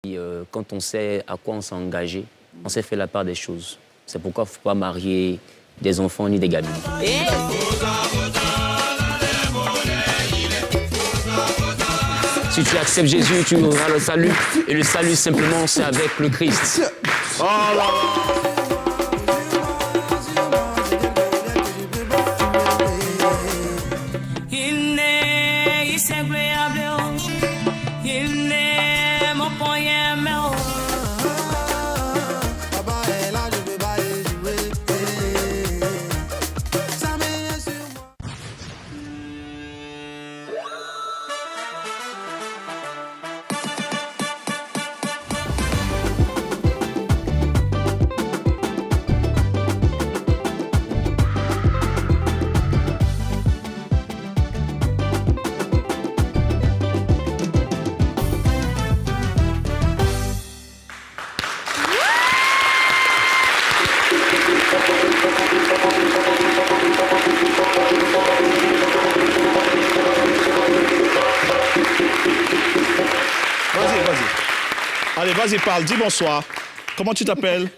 Et quand on sait à quoi on s'est engagé, on s'est fait la part des choses. C'est pourquoi il ne faut pas marier des enfants ni des gamines. Si tu acceptes Jésus, tu auras le salut. Et le salut, simplement, c'est avec le Christ. Oh là là. Allez, vas-y, parle, dis bonsoir. Comment tu t'appelles?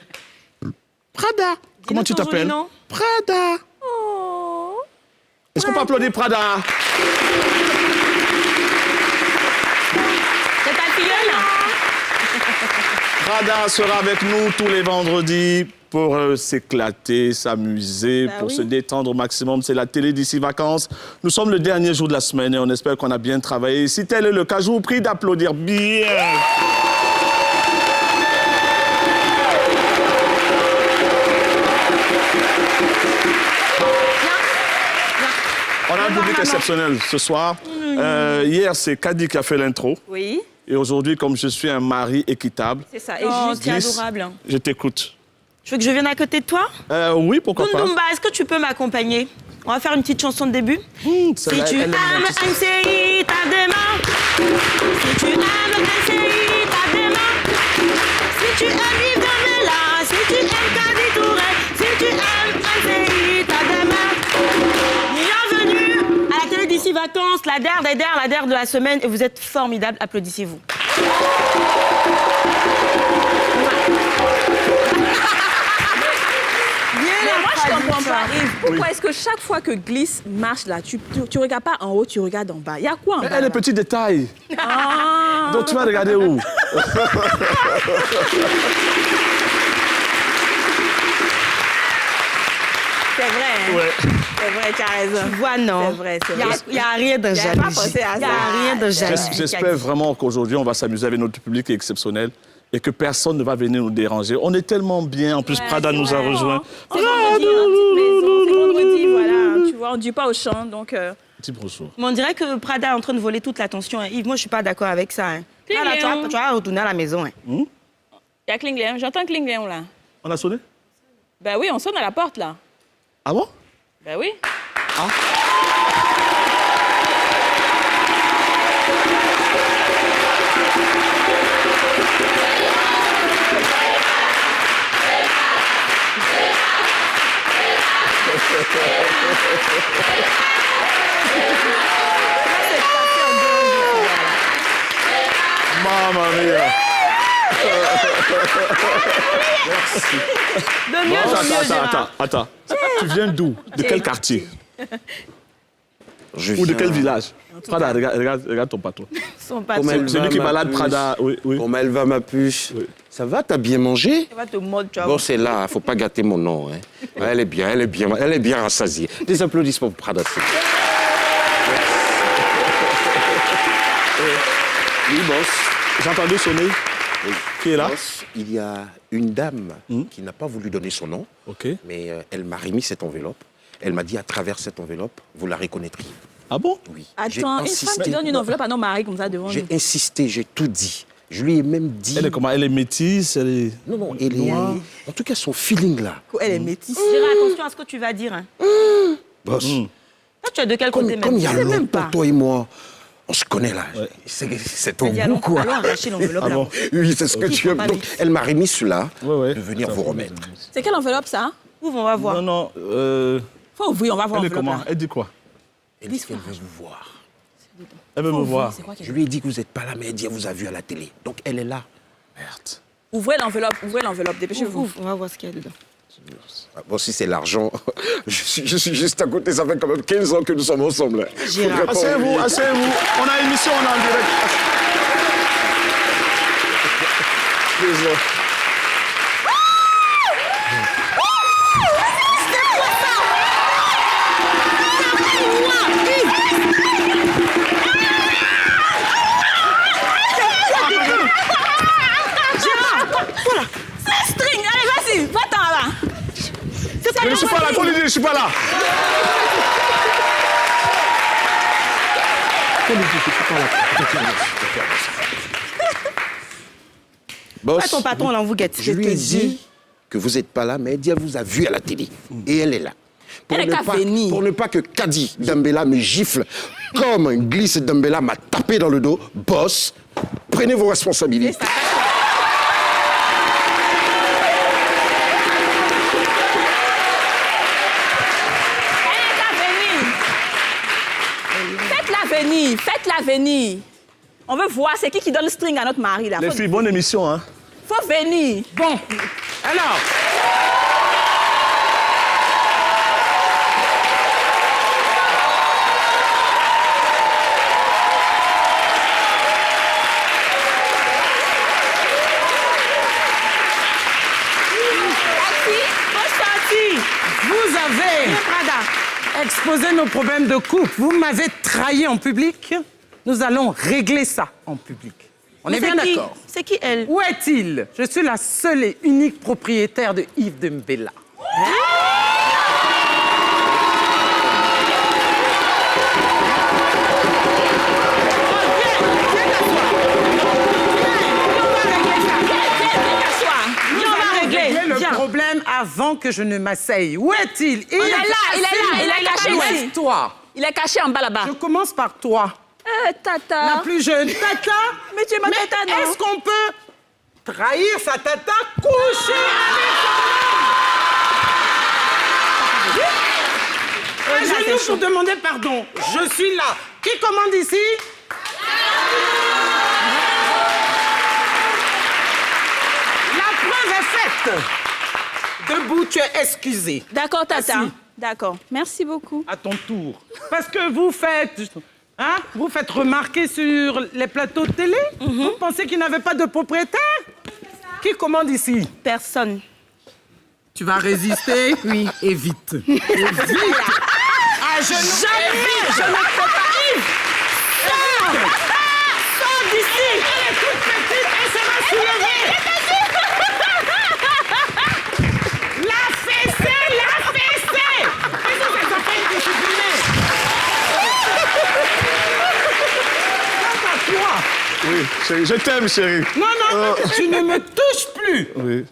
Prada. Comment tu t'appelles? Prada. Oh. Est-ce qu'on peut applaudir Prada? C'est ta filleule? Prada sera avec nous tous les vendredis pour s'éclater, s'amuser, pour se détendre au maximum. C'est la télé d'ici vacances. Nous sommes le dernier jour de la semaine et on espère qu'on a bien travaillé. Si tel est le cas, je vous prie d'applaudir bien. On a un public exceptionnel ce soir. Hier, c'est Kadi qui a fait l'intro. Oui. Et aujourd'hui, comme je suis un mari équitable... C'est ça, et juste adorable. Je t'écoute. Tu veux que je vienne à côté de toi? Oui, pourquoi pas. Dundumba, est-ce que tu peux m'accompagner? On va faire une petite chanson de début. Si tu aimes NCI, t'as des mains. Si tu aimes NCI, t'as des mains. Si tu aimes Yves Domela, si tu aimes Kadi Touré, si tu aimes NCI, t'as des mains. Bienvenue à la télé d'ici vacances, la DER des DER, la DER de la semaine. Et vous êtes formidables, applaudissez-vous. Moi, je comprends pas, Yves. Pourquoi est-ce que chaque fois que Glisse marche là, tu regardes pas en haut, tu regardes en bas? Il y a quoi en bas? Les petits détails. Donc tu vas regarder où? C'est vrai, hein? Ouais. C'est vrai, tu as raison. Tu vois, non. C'est vrai, c'est vrai. Il n'y a rien de jalousie. Il n'y a rien de jalousie. J'espère vraiment qu'aujourd'hui, on va s'amuser avec notre public exceptionnel et que personne ne va venir nous déranger. On est tellement bien. En plus, Prada nous a rejoints. C'est vendredi, voilà. Tu vois, on ne dit pas au champ, donc... Petit bonjour. Mais on dirait que Prada est en train de voler toute l'attention. Hein. Yves, moi, je ne suis pas d'accord avec ça. Hein. Là, tu vas retourner à la maison. Hein. Il y a Klingléon. J'entends Klingléon, là. On a sonné? Ben oui, on sonne à la porte, là. Ah bon? Ben oui. Ah. Mamma mia. Merci. Attends. Tu viens d'où? De quel quartier? Ou de quel village? Prada, regarde ton patron. Son patron. Celui qui balade Prada. Oui. Comment elle va, ma puce? Oui. Ça va, t'as bien mangé? Ça va te mordre, tu vois. Bon, c'est là, faut pas gâter mon nom. Hein. Ouais, elle est bien rassasiée. Des applaudissements pour Prada. Oui, boss. J'ai entendu sonner. Oui. Qui est là? Boss, il y a une dame qui n'a pas voulu donner son nom, mais elle m'a remis cette enveloppe. Elle m'a dit, à travers cette enveloppe, vous la reconnaîtriez. Ah bon? Oui. Attends, une femme qui donne une enveloppe à non mari comme ça devant nous. J'ai insisté, j'ai tout dit. Je lui ai même dit... Elle est comment? Elle est métisse? Elle est... Non, elle est... En tout cas, son feeling, là. Elle est métisse. Dirai attention à ce que tu vas dire. Hein. Boss. Là, tu es de quel côté comme il y a même longtemps, toi et moi, on se connaît, là. Ouais. C'est ton goût, quoi. Allons arracher l'enveloppe, là. bon? Oui, c'est ce que tu aimes. Donc, elle m'a remis cela Ouais. de venir vous remettre. C'est quelle enveloppe, ça? Ouvre, on va voir. Non. Faut ouvrir, on va voir Elle est l'enveloppe, comment? là. Elle dit quoi? Elle dit qu'elle veut vous voir. Elle veut me voir. C'est quoi qu'elle Je lui ai dit que vous n'êtes pas là, mais elle dit qu'elle vous a vu à la télé. Donc, elle est là. Merde. Ouvrez l'enveloppe, dépêchez-vous. On va voir ce qu'il y a dedans. Bon, si c'est l'argent, je suis juste à côté, ça fait quand même 15 ans que nous sommes ensemble. Gérard. Asseyez-vous. On a une émission, on est en direct. Désolé. Je ne suis pas là, il faut lui dire, je ne suis pas là. Boss, Ouais, ton patron, là, on vous guette. je lui ai dit que vous n'êtes pas là, mais elle vous a vu à la télé. Et elle est là. Pour ne pas que Kadi Dembella me gifle comme Gliss Dembella m'a tapé dans le dos, boss, prenez vos responsabilités. Faites-la venir. On veut voir, c'est qui donne le string à notre mari, là. Les filles, bonne émission, hein. Faut venir. Bon, alors... Vous avez exposé nos problèmes de couple. Vous m'avez trahi en public. Nous allons régler ça en public. On est bien d'accord? C'est qui elle? Où est-il? Je suis la seule et unique propriétaire de Yves Dembella. Le problème avant que je ne m'asseye. Où est-il? Il est caché ici. Toi. Il est caché en bas là-bas. Je commence par toi. Tata. La plus jeune. Tata. Mais tu es ma tata, non? Est-ce qu'on peut trahir sa tata, coucher avec son homme? Un genou pour demander pardon. Je suis là. Qui commande ici? La preuve est faite. Debout, tu es excusé. D'accord, tata. Assis. D'accord. Merci beaucoup. À ton tour. Parce que vous faites remarquer sur les plateaux de télé. Vous pensez qu'il n'avait pas de propriétaire? Qui commande ici? Personne. Tu vas résister? Oui. Et vite. Et vite. À genoux. Jamais je ne peux pas. Yves, sors d'ici. Elle est toute petite, elle sera soulevée. La fessée. Qu'est-ce que ça s'appelle discipliner? Quant à toi. Oui, chérie, je t'aime, chérie. Non, tu ne me touches plus. Oui.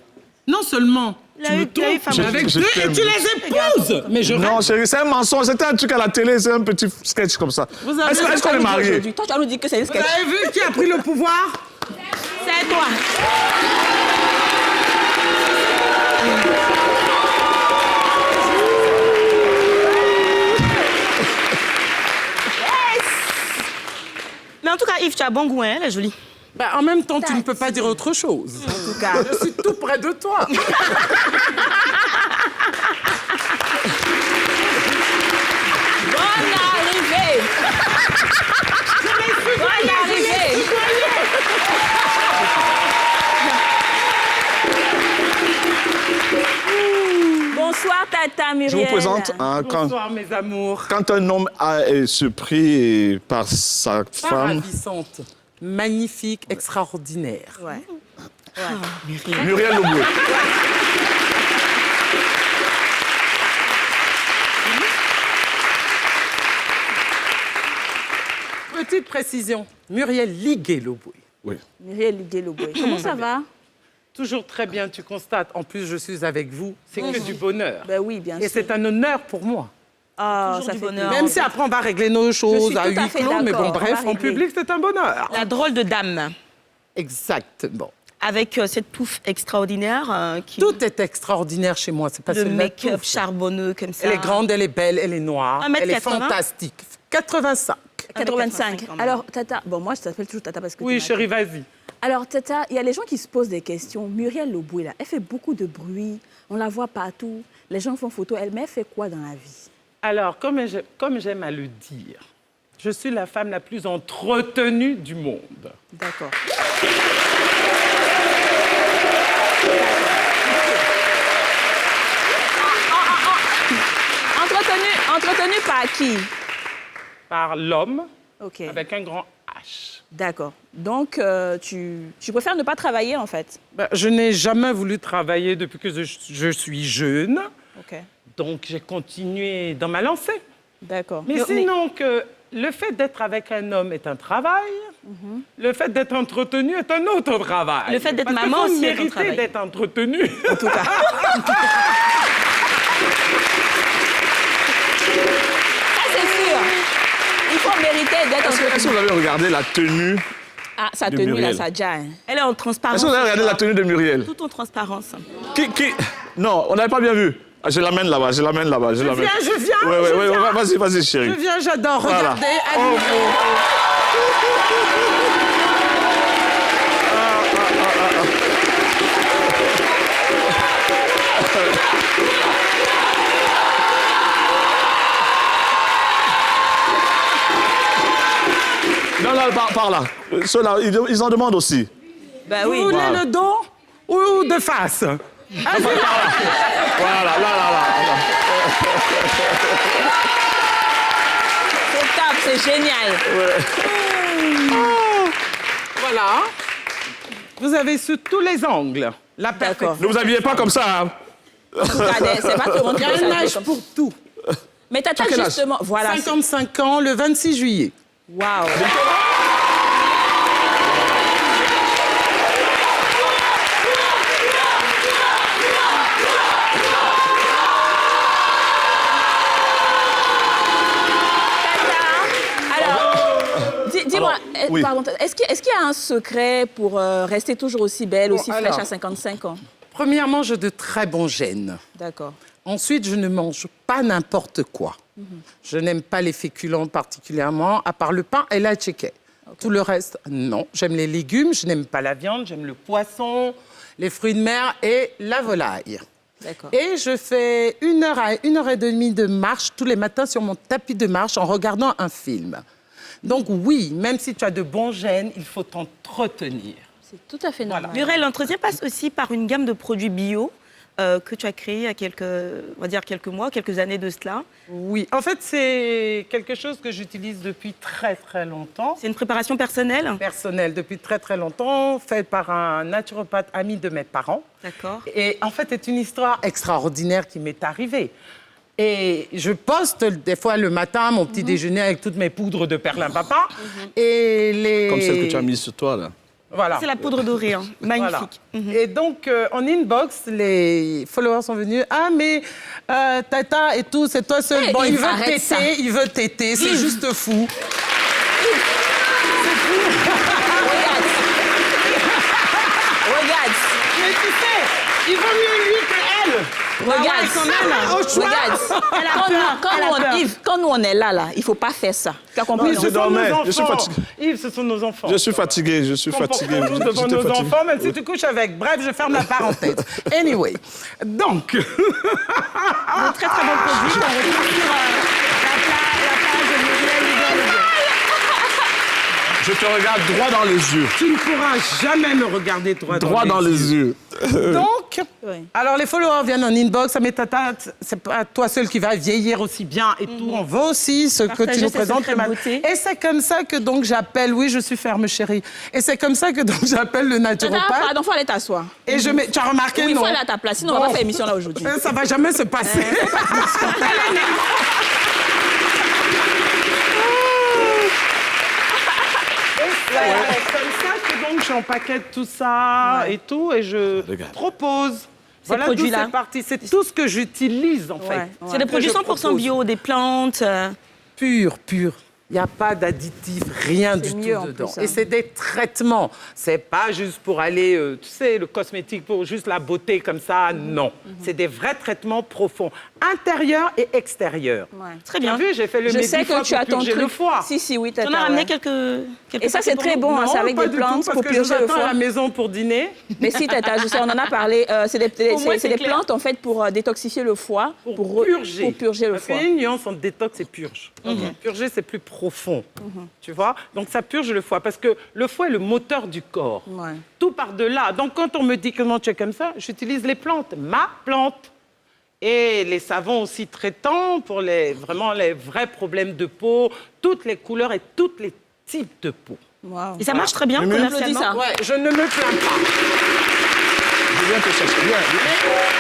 Non seulement tu me touches avec deux et tu les épouses. Mais je Non, chérie, c'est un mensonge. C'était un truc à la télé, c'est un petit sketch comme ça. Est-ce qu'on est mariés? Toi, tu vas nous dire que c'est un sketch. Vous avez vu qui a pris le pouvoir? C'est toi. Mais en tout cas, Yves, tu as bon goût, hein, elle est jolie. Bah, en même temps, tu ne peux pas dire autre chose. En tout cas, je suis tout près de toi. Bonne arrivée. Bonne arrivée. Bonsoir, tata Muriel. Je vous présente Bonsoir, mes amours. quand un homme est surpris par sa Pas femme. ravissante, magnifique, extraordinaire. Ouais. Muriel Leboué. Petite précision, Muriel Ligué-Loboué. Oui. Muriel Ligué-Loboué. Comment ça va? Toujours très bien, tu constates. En plus, je suis avec vous. C'est que du bonheur. Ben oui, bien sûr. Et c'est un honneur pour moi. Ah, ça fait bonheur. Même si après, on va régler nos choses suis à tout à huis fait clos, mais bon, d'accord, bref, on va en régler. public, c'est un bonheur. La drôle de dame, Exactement. avec cette touffe extraordinaire qui... Tout est extraordinaire chez moi. C'est pas Le seulement la make-up touffe. charbonneux comme ça. Elle est grande, elle est belle, elle est noire, 1m80. elle est fantastique. 85. 85. quand même. Alors, tata, bon, moi, je t'appelle toujours tata parce que Oui, t'es ma- chérie, vas-y. Alors, Tata, il y a les gens qui se posent des questions. Muriel Loboué, là, elle fait beaucoup de bruit. On la voit partout. Les gens font photo. Mais elle fait quoi dans la vie? Alors, comme j'aime à le dire, je suis la femme la plus entretenue du monde. D'accord. Entretenue par qui? Par l'homme, OK. avec un grand H. D'accord. Donc, tu préfères ne pas travailler, en fait? Je n'ai jamais voulu travailler depuis que je suis jeune. OK. Donc, j'ai continué dans ma lancée. D'accord. Mais sinon, que le fait d'être avec un homme est un travail, le fait d'être entretenu est un autre travail. Le fait d'être maman aussi est un travail. Mériter d'être entretenu. En tout cas. Ça, c'est sûr. Il faut mériter d'être entretenu. Est-ce que vous avez regardé la tenue Ah, sa de tenue, là, Muriel? ça déjà. Hein. Elle est en transparence. Est-ce que vous avez regardé la tenue de Muriel? Tout en transparence. Qui... Non, on n'avait pas bien vu. Ah, je l'amène là-bas, je l'amène là-bas. Je viens. Ouais, vas-y, chérie. Je viens, j'adore. Voilà. Regardez, allez. Non, là, par là. Ceux-là, ils en demandent aussi. Bah Vous oui. voulez Voilà. le dos ou de face? Voilà, là. C'est top, c'est génial. Voilà. Vous avez sur tous les angles la perfection. Ne vous habillez pas comme ça, hein. Regardez, c'est pas tout le monde Il qui y a peut un s'habiller âge comme pour tout. ça. Mais Tata, quel âge? justement, voilà. 55 ans, le 26 juillet. Waouh. Dis-moi, oui. pardon, est-ce qu'il y a un secret pour rester toujours aussi belle, aussi fraîche alors. à 55 ans? Premièrement, j'ai de très bons gènes. D'accord. Ensuite, je ne mange pas n'importe quoi. Je n'aime pas les féculents particulièrement, à part le pain et la tchéké. Tout le reste, non. J'aime les légumes, je n'aime pas la viande, j'aime le poisson, les fruits de mer et la volaille. D'accord. Et je fais 1 heure à 1 heure et demie de marche tous les matins sur mon tapis de marche en regardant un film. Donc oui, même si tu as de bons gènes, il faut t'entretenir. C'est tout à fait normal. Muriel, l'entretien passe aussi par une gamme de produits bio que tu as créé il y a quelques mois, quelques années de cela. Oui, en fait, c'est quelque chose que j'utilise depuis très, très longtemps. C'est une préparation personnelle. Personnelle, depuis très, très longtemps, faite par un naturopathe ami de mes parents. D'accord. Et en fait, c'est une histoire extraordinaire qui m'est arrivée. Et je poste des fois le matin mon petit déjeuner avec toutes mes poudres de perlimpinpin. Et les... Comme celle que tu as mise sur toi, là. Voilà. C'est la poudre dorée, hein. Magnifique. Voilà. Et donc, en inbox, les followers sont venus. Ah, mais Tata et tout, c'est toi seul. Hey, Bon, Yves, arrête ça. il veut téter, c'est juste fou. Regarde. Mais tu sais, il vaut mieux lui que elle. Regarde. Au choix. Regarde. Quand nous, on est là, il ne faut pas faire ça. Tu as compris? Oui, Ce je sont dormais. nos Je suis enfants. fatigué. Yves, ce sont nos enfants. Je suis fatigué. Comportons-nous devant J'étais nos fatigué. enfants, même si tu couches avec. Bref, je ferme la parenthèse. Anyway, donc... De très très bons produits. On retrouve sur la page de Muriel Loboué. Je te regarde droit dans les yeux. Tu ne pourras jamais me regarder droit Droit les yeux. les yeux. Donc, Oui. alors les followers viennent en inbox, mais Tata, c'est pas toi seul qui va vieillir aussi bien et tout. On veut aussi ce que Partager tu nous ses présentes. secrets de beauté. Et c'est comme ça que donc j'appelle, oui, je suis ferme chérie. Et c'est comme ça que donc j'appelle le Tata, naturopathe. pardon, il faut aller t'asseoir. Et je mets, tu as remarqué, Oui, il non? faut aller à ta place, sinon on va pas faire émission là aujourd'hui. Ça va jamais se passer. C'est comme ça que donc j'empaquette tout ça et tout et je Regarde. propose. Voilà d'où produits-là. c'est parti. C'est tout ce que j'utilise en fait. Ouais. C'est des Que produits je 100% propose. bio, des plantes. Pur. Il n'y a pas d'additifs, rien du mieux en tout dedans. plus, hein. Et c'est des traitements. C'est pas juste pour aller, tu sais, le cosmétique, pour juste la beauté comme ça. Non. C'est des vrais traitements profonds. intérieur et extérieur. Ouais. Très bien. Tu as vu, j'ai fait le Je sais que tu as ton le truc. foie. Si, oui, tu as On a ramené quelques Et ça, c'est très bon, hein, c'est avec pas des du plantes tout, parce pour que je purger le m'attends à foie. la maison pour dîner. Mais si, Tata, je sais, on en a parlé. C'est des, Au moins, c'est c'est des clair. plantes, en fait, pour détoxifier le foie. Pour purger. Pour purger le Parce foie. qu'il y a une nuance entre détox et purge. Purger, c'est plus profond. Tu vois? Donc, ça purge le foie. Parce que le foie est le moteur du corps. Ouais. Tout par-delà. Donc, quand on me dit comment tu es comme ça, j'utilise les plantes. Ma plante. Et les savons aussi traitants pour vraiment les vrais problèmes de peau, toutes les couleurs et tous les types de peau. Wow. Et ça marche très bien Mais commercialement. ça. Ouais, je ne me plains pas. Je viens te chercher. Viens.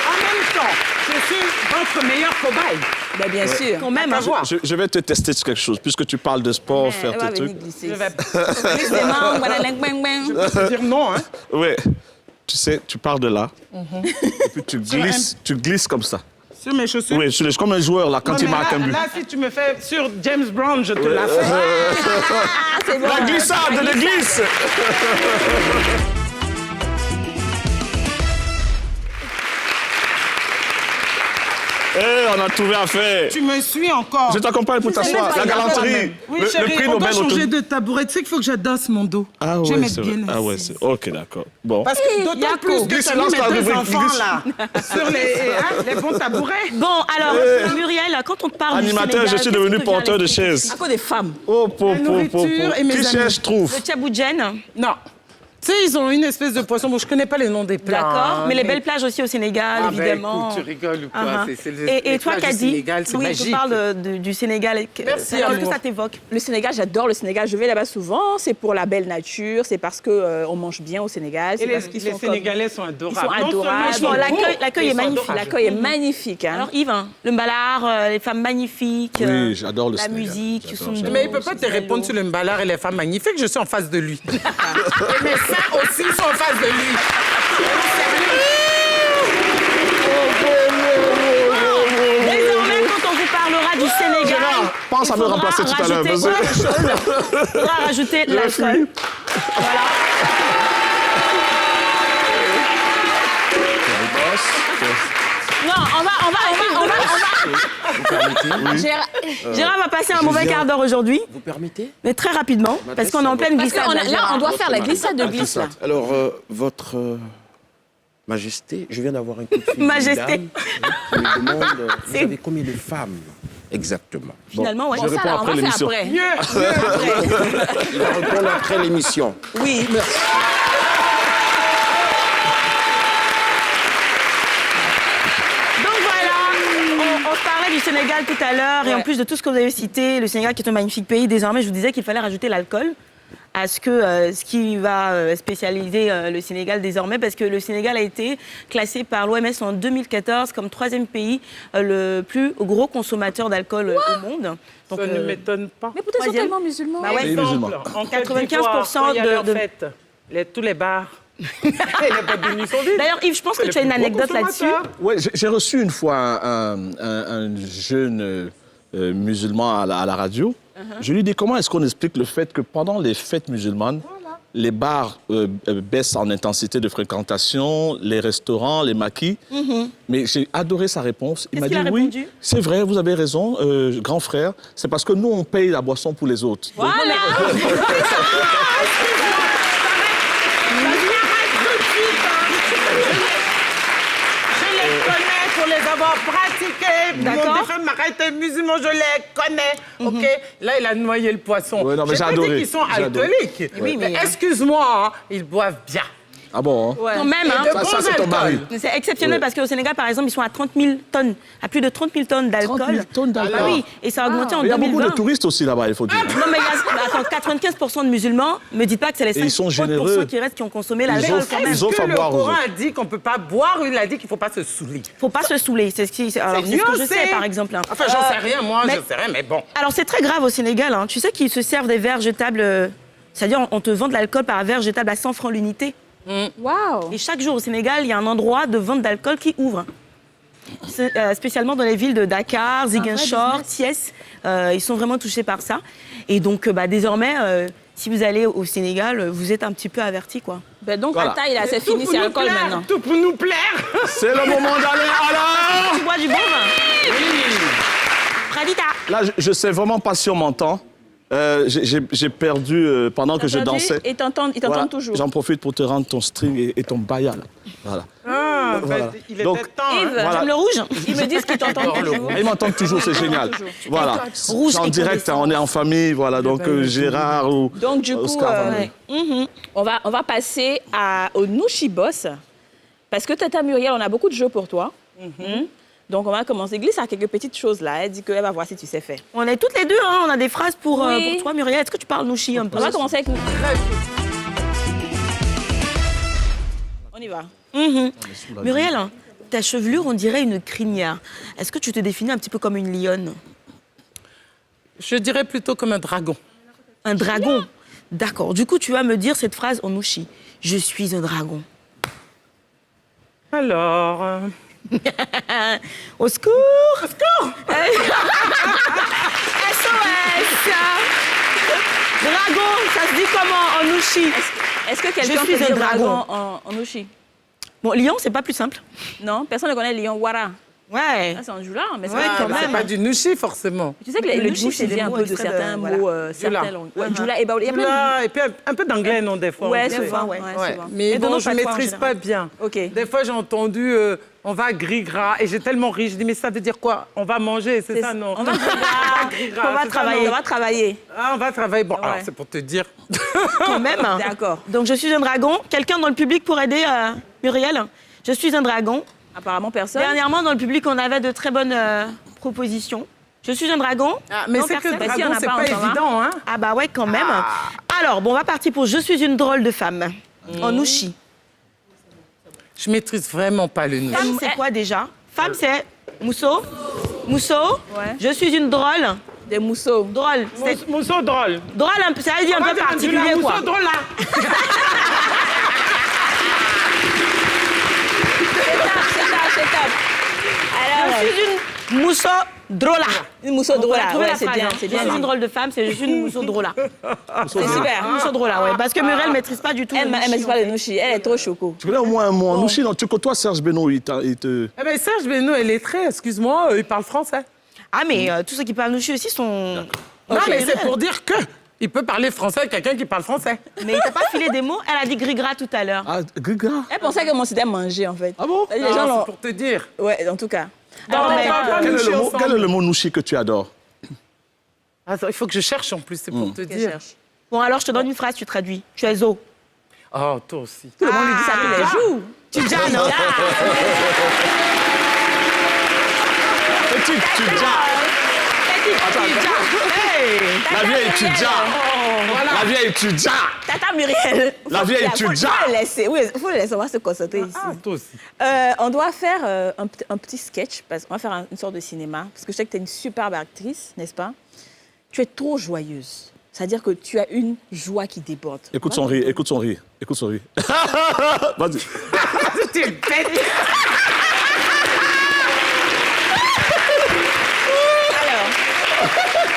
En même temps, je suis votre meilleur cobaye. Ben, bien sûr. Quand même, hein. Je vais te tester sur quelque chose, puisque tu parles de sport, faire Elle va tes venir trucs. glisser. Je vais Glisse des membres, voilà, bang, bang. te dire non, hein. Oui. Tu sais, tu pars de là, et puis tu glisses comme ça. Sur mes chaussures. Oui, comme un joueur, là, quand Non, il mais marque un but. là, si tu me fais sur James Brown, je te la fais. Ah, c'est bon. La glissade de glisse. On a trouvé à faire. Tu me suis encore. Je t'accompagne pour t'asseoir. La galanterie. Oui, Le chérie, prix on doit Nobel changer auto. de tabouret. Tu sais qu'il faut que j'adasse mon dos. Ah je vais ouais, mettre c'est bien vrai. Ah ouais, assis. c'est... Ok, d'accord. Bon. Parce que d'autant plus que Glisse, tu as mis lance la mes deux rubrique, enfants glisse. là sur les bons tabourets. Bon, alors, Muriel, quand on te parle Animateur, du Sénégal, je suis devenu qu'est-ce que vient porteur de l'esprit? chaises. À cause des femmes. Oh, La nourriture et mes Qui amis. cherche, trouve. Le tchaboudjen, Non. Tu sais, ils ont une espèce de poisson. Bon, je connais pas les noms des plats. d'accord. hein, Mais les belles plages aussi au Sénégal, Ah, ben, évidemment. écoute, tu rigoles ou quoi? Uh-huh. C'est Et toi, plages du Kadi, Sénégal, c'est oui, magique. tu parles du Sénégal. Merci, Alors, qu'est-ce que amour. ça t'évoque? Le Sénégal, j'adore le Sénégal. Je vais là-bas souvent. C'est pour la belle nature. C'est parce que on mange bien au Sénégal. Et C'est les parce qu'ils sont Sénégalais sont Ils adorables. sont Non seulement adorables. ils sont Bon, l'accueil- beaux, l'accueil ils est sont magnifique. adorables. L'accueil est magnifique. Hein. Alors, Yves, le mbalard, les femmes magnifiques, Oui, j'adore le la Sénégal. musique, J'adore, son Mais il ne peut pas te répondre sur le mbalard et les femmes magnifiques. Je suis en face de lui. Et mes seins aussi sont en face de lui. Désormais, quand on vous parlera du Sénégal, Gérard, pense à me il faudra remplacer tout à l'heure, rajouter parce que- autre chose. Il faudra rajouter l'alcool. Voilà. Non, Gérard va passer un mauvais quart d'heure aujourd'hui, Vous permettez? mais très rapidement, parce qu'on est en pleine Parce glissade. que là, là, Gérard. on doit faire la glissade de glisse, là. Alors, votre Majesté, je viens d'avoir un coup de fil. d'une Majesté. dame qui me demande, vous avez combien de femmes exactement? Finalement, ouais. Je réponds Ça, là, on après va faire l'émission. après. Il va répondre après l'émission. Oui, merci. Donc voilà, on parlait du Sénégal tout à l'heure, et en plus de tout ce que vous avez cité, le Sénégal qui est un magnifique pays, désormais je vous disais qu'il fallait rajouter l'alcool à ce qui va spécialiser le Sénégal désormais, parce que le Sénégal a été classé par l'OMS en 2014 comme 3e pays le plus gros consommateur d'alcool au monde. Donc, Ça ne m'étonne pas. Mais pourtant, ils sont Troisième. tellement musulmans. Bah ouais. Pays musulman. En 95% tous les bars et les boîtes de nuit sont vides. D'ailleurs, Yves, je pense que tu as une anecdote là-dessus. Ouais, j'ai reçu une fois un jeune musulman à la radio. Je lui dis comment est-ce qu'on explique le fait que pendant les fêtes musulmanes, les bars baissent en intensité de fréquentation, les restaurants, les maquis. Mais j'ai adoré sa réponse. Il m'a Qu'est-ce dit qu'il a oui, répondu? c'est vrai, vous avez raison, grand frère. C'est parce que nous, on paye la boisson pour les autres. Voilà. Je les connais pour les avoir pratiqués. D'accord. Mon défunt m'arrête musulman, je les connais. OK? Là, il a noyé le poisson. Ouais, non, mais j'ai pas adoré. dit qu'ils sont J'ai adoré. alcooliques. Oui, mais, excuse-moi, hein, ils boivent bien. Ah bon, hein? Quand même, hein. Et de Ça, c'est ton bon mari. alcool. C'est exceptionnel Ouais. parce qu'au Sénégal, par exemple, ils sont à 30 000 tonnes, à plus de 30 000 tonnes d'alcool. 30 000 tonnes d'alcool. Ah oui, et ça a augmenté en Il y a beaucoup 2020. de touristes aussi là-bas, il faut dire. Non, mais attends, 95% de musulmans, me dites pas que c'est les Et ils sont 5% généreux. qui restent qui ont consommé Ils l'alcool offrent- quand même. ils offrent Est-ce à que le boire aux Coran autres. a dit qu'on ne peut pas boire ou il a dit qu'il ne faut pas se saouler? Faut pas se saouler, c'est ce que je nuancé. sais par exemple. hein. Enfin, j'en sais rien, moi, mais- je sais rien, mais bon. Alors c'est très grave au Sénégal, hein. Tu sais qu'ils se servent des verres jetables, c'est-à-dire on te vend de l'alcool par verre jetable à 100 francs l'unité. Waouh. Et chaque jour au Sénégal, il y a un endroit de vente d'alcool qui ouvre. Spécialement dans les villes de Dakar, Ziguinchor, Thiès. Ils sont vraiment touchés par ça. Et donc, désormais, si vous allez au Sénégal, vous êtes un petit peu avertis, quoi. Ben donc, Voilà. Atta, il a c'est Tout fini, pour c'est nous alcool plaire, maintenant. Tout pour nous plaire. C'est le moment d'aller à la... Tu bois du bon vin? Pradita. Là, je sais vraiment pas si on m'entend. J'ai perdu pendant que je dansais. Ils t'entendent toujours. J'en profite pour te rendre ton string et ton baya. Là. Voilà. Ah, Voilà. bah, il était Donc, temps. Yves, Hein. voilà. J'aime le rouge. Ils me disent qu'ils t'entendent toujours. Ils m'entendent toujours, c'est génial. Voilà. Rouge C'est en et direct, hein, on est en famille, voilà. Donc Gérard ou Donc, du coup, Oscar Van. on va passer au Nushi Boss. Parce que Tata Muriel, on a beaucoup de jeux pour toi. Donc, on va commencer. Glisse à quelques petites choses là. Elle dit qu'elle va voir si tu sais faire. On est toutes les deux, hein. On a des phrases pour Oui. toi, Muriel. Est-ce que tu parles nouchi un peu? On va commencer avec... On y va. Muriel, ta chevelure, on dirait une crinière. Est-ce que tu te définis un petit peu comme une lionne? Je dirais plutôt comme un dragon. Un dragon? D'accord. Du coup, tu vas me dire cette phrase en nushi. Je suis un dragon. Alors... Au secours! Au secours! SOS! Dragon, ça se dit comment en nushi? Est-ce que quelqu'un Je suis peut un dire dragon. en Nushi? Bon, lion, c'est pas plus simple. Non, personne ne connaît Lion Wara. Ouais. Ah, c'est un joula, mais c'est Ouais, pas quand grave. même. C'est pas du nushi, forcément. Tu sais que Le le nushi, nushi, c'est c'est des un mots peu de extraits certains de- voilà. mots, Djoula. certaines langues. Ouais, Djoula et Baouli. Il y a plein Là, et puis un peu d'anglais, non, des fois. Ouais, on sait. souvent, ouais, Ouais. souvent. Mais Et de bon, nos je patois, en maîtrise général. pas bien. Ok. Des fois, j'ai entendu on va gris-gras et j'ai tellement ri. Je dis, mais ça veut dire quoi? On va manger, c'est ça, non? On va Gris-gras, on va c'est ça, travailler. non? On va travailler. Ah, on va travailler. Bon, alors, Ouais. c'est pour te dire. Quand même. D'accord. Donc, je suis un dragon. Quelqu'un dans le public pour aider Muriel? Je suis un dragon. Apparemment, personne. Dernièrement, dans le public, on avait de très bonnes propositions. Je suis un dragon. Ah, mais Non, c'est que personne. Bah, si, dragon, on n'a c'est pas pas encore, hein. évident, hein? Ah bah ouais, quand même. Alors, bon, on va partir pour Je suis une drôle de femme. En nushi. Je maîtrise vraiment pas le nushi. Femme, c'est quoi déjà? Femme, c'est Mousso. Mousso. Ouais. Je suis une drôle. Des mousseaux. Drôle. C'est Mousseau drôle. drôle, ça veut dire un peu particulier, quoi. Mousseau drôle, là. C'est top. Alors, Je suis une Mousso drôla. une mousseau Donc, voilà, drôle. trouvez Ouais, la c'est phrase, bien, hein. c'est Je bien. suis une drôle de femme, c'est je suis une Mousso drôla. C'est super. Mousso drôla, ouais. Parce que Muriel ne maîtrise pas du tout. Elle le ne nushi, maîtrise pas en le fait. nushi. Elle est trop choco. Tu connais au moins un mot en nushi, non? Tu côtoies Serge Benoît, il te... Eh bien, Serge Benoît, il est très, excuse-moi, il parle français. Ah, mais tous ceux qui parlent nushi aussi sont. Non, Ok. mais c'est pour dire que il peut parler français avec quelqu'un qui parle français. Mais il t'a pas filé des mots? Elle a dit gris-gras tout à l'heure. Ah, Grigra. Elle pensait que moi, c'était manger, en fait. Ah bon? Les Non, gens l'ont... c'est pour te dire. Ouais, en tout cas. Non, Alors, mais- Quel est, nushi le mot, ensemble. quel est le mot nushi que tu adores? Attends, il faut que je cherche en plus, c'est pour te dire. Bon, alors je te donne une phrase, tu traduis. Tu es zo. Oh, toi aussi. Tout le monde lui dit ça tous les jours. Tu dis non? Petite Tudja. La vieille Tudja. La vieille Tudja. Tata Muriel. La vieille Faut Tudja. le laisser. Oui, il faut le laisser. On va se concentrer ici. Ah, toi aussi. On doit faire un petit sketch, parce qu'on va faire une sorte de cinéma, parce que je sais que tu es une superbe actrice, n'est-ce pas? Tu es trop joyeuse. C'est-à-dire que tu as une joie qui déborde. Écoute son rire, écoute son rire, écoute son rire. Vas-y. Tu es bête.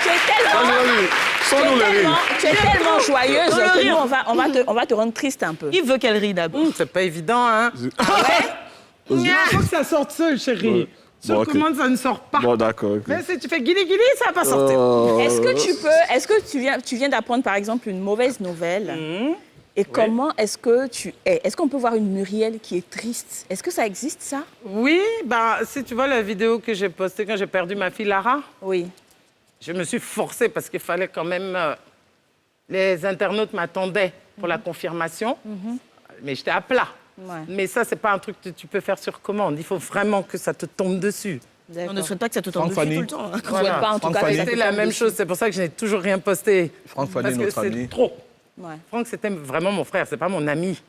Tu es tellement... Vas-y. Sors-nous le rire. Tu es tellement joyeuse Dans le que rire. nous, on va te rendre triste un peu. Il veut qu'elle rit d'abord. C'est pas évident, hein? Il faut que ça sorte seul, chérie. Sur Bon, ok. commande, ça ne sort pas. Bon, d'accord. ok. Mais si tu fais guili-guili, ça va pas sortir. Est-ce que tu viens d'apprendre, par exemple, une mauvaise nouvelle? Et comment est-ce que tu es? Est-ce qu'on peut voir une Muriel qui est triste? Est-ce que ça existe, ça? Oui, bah, si tu vois la vidéo que j'ai postée quand j'ai perdu ma fille Lara, Oui. je me suis forcée parce qu'il fallait quand même... les internautes m'attendaient pour la confirmation, mais j'étais à plat. Ouais. Mais ça, c'est pas un truc que tu peux faire sur commande. Il faut vraiment que ça te tombe dessus. On ne souhaite pas que ça te tombe Franck dessus Fanny. tout le temps. hein. On souhaite pas, en tout Franck cas. Fanny. que ça te C'était la tombe même dessus. chose, c'est pour ça que je n'ai toujours rien posté. Franck Fanny, Parce que notre c'est ami. trop. Ouais. Franck, c'était vraiment mon frère, c'est pas mon ami.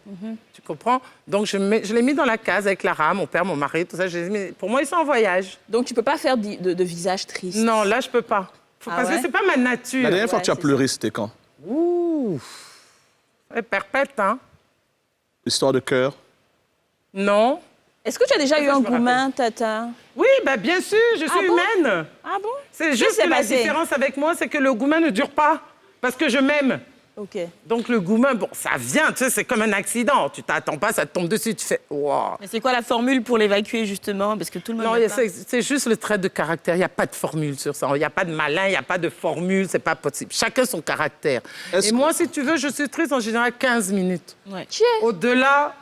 Tu comprends? Donc, je l'ai mis dans la case avec Lara, mon père, mon mari, tout ça. Je les ai mis- Pour moi, ils sont en voyage. Donc, tu peux pas faire de visage triste. Non, là, je peux pas. Ah Parce ouais? que c'est pas ma nature. La dernière fois que tu as c'est pleuré, c'était quand? Ouh. C'est perpète, hein? Histoire de cœur. Non. Est-ce que tu as déjà eu Ça, un je me gourmand, Tata? Oui, bah, bien sûr, je suis bon? humaine. Ah bon? C'est Qu'est-ce juste qui s'est que la passé? différence avec moi, c'est que le gourmand ne dure pas. Parce que je m'aime. Ok. Donc le goumin, bon, ça vient, tu sais, c'est comme un accident. Tu t'attends pas, ça te tombe dessus, tu fais wow. Mais c'est quoi la formule pour l'évacuer, justement? Parce que tout le monde... Non, c'est juste le trait de caractère. Il n'y a pas de formule sur ça. Il n'y a pas de malin, il n'y a pas de formule, c'est pas possible. Chacun son caractère. Et moi, si tu veux, je suis triste en général 15 minutes. Ouais. Au-delà,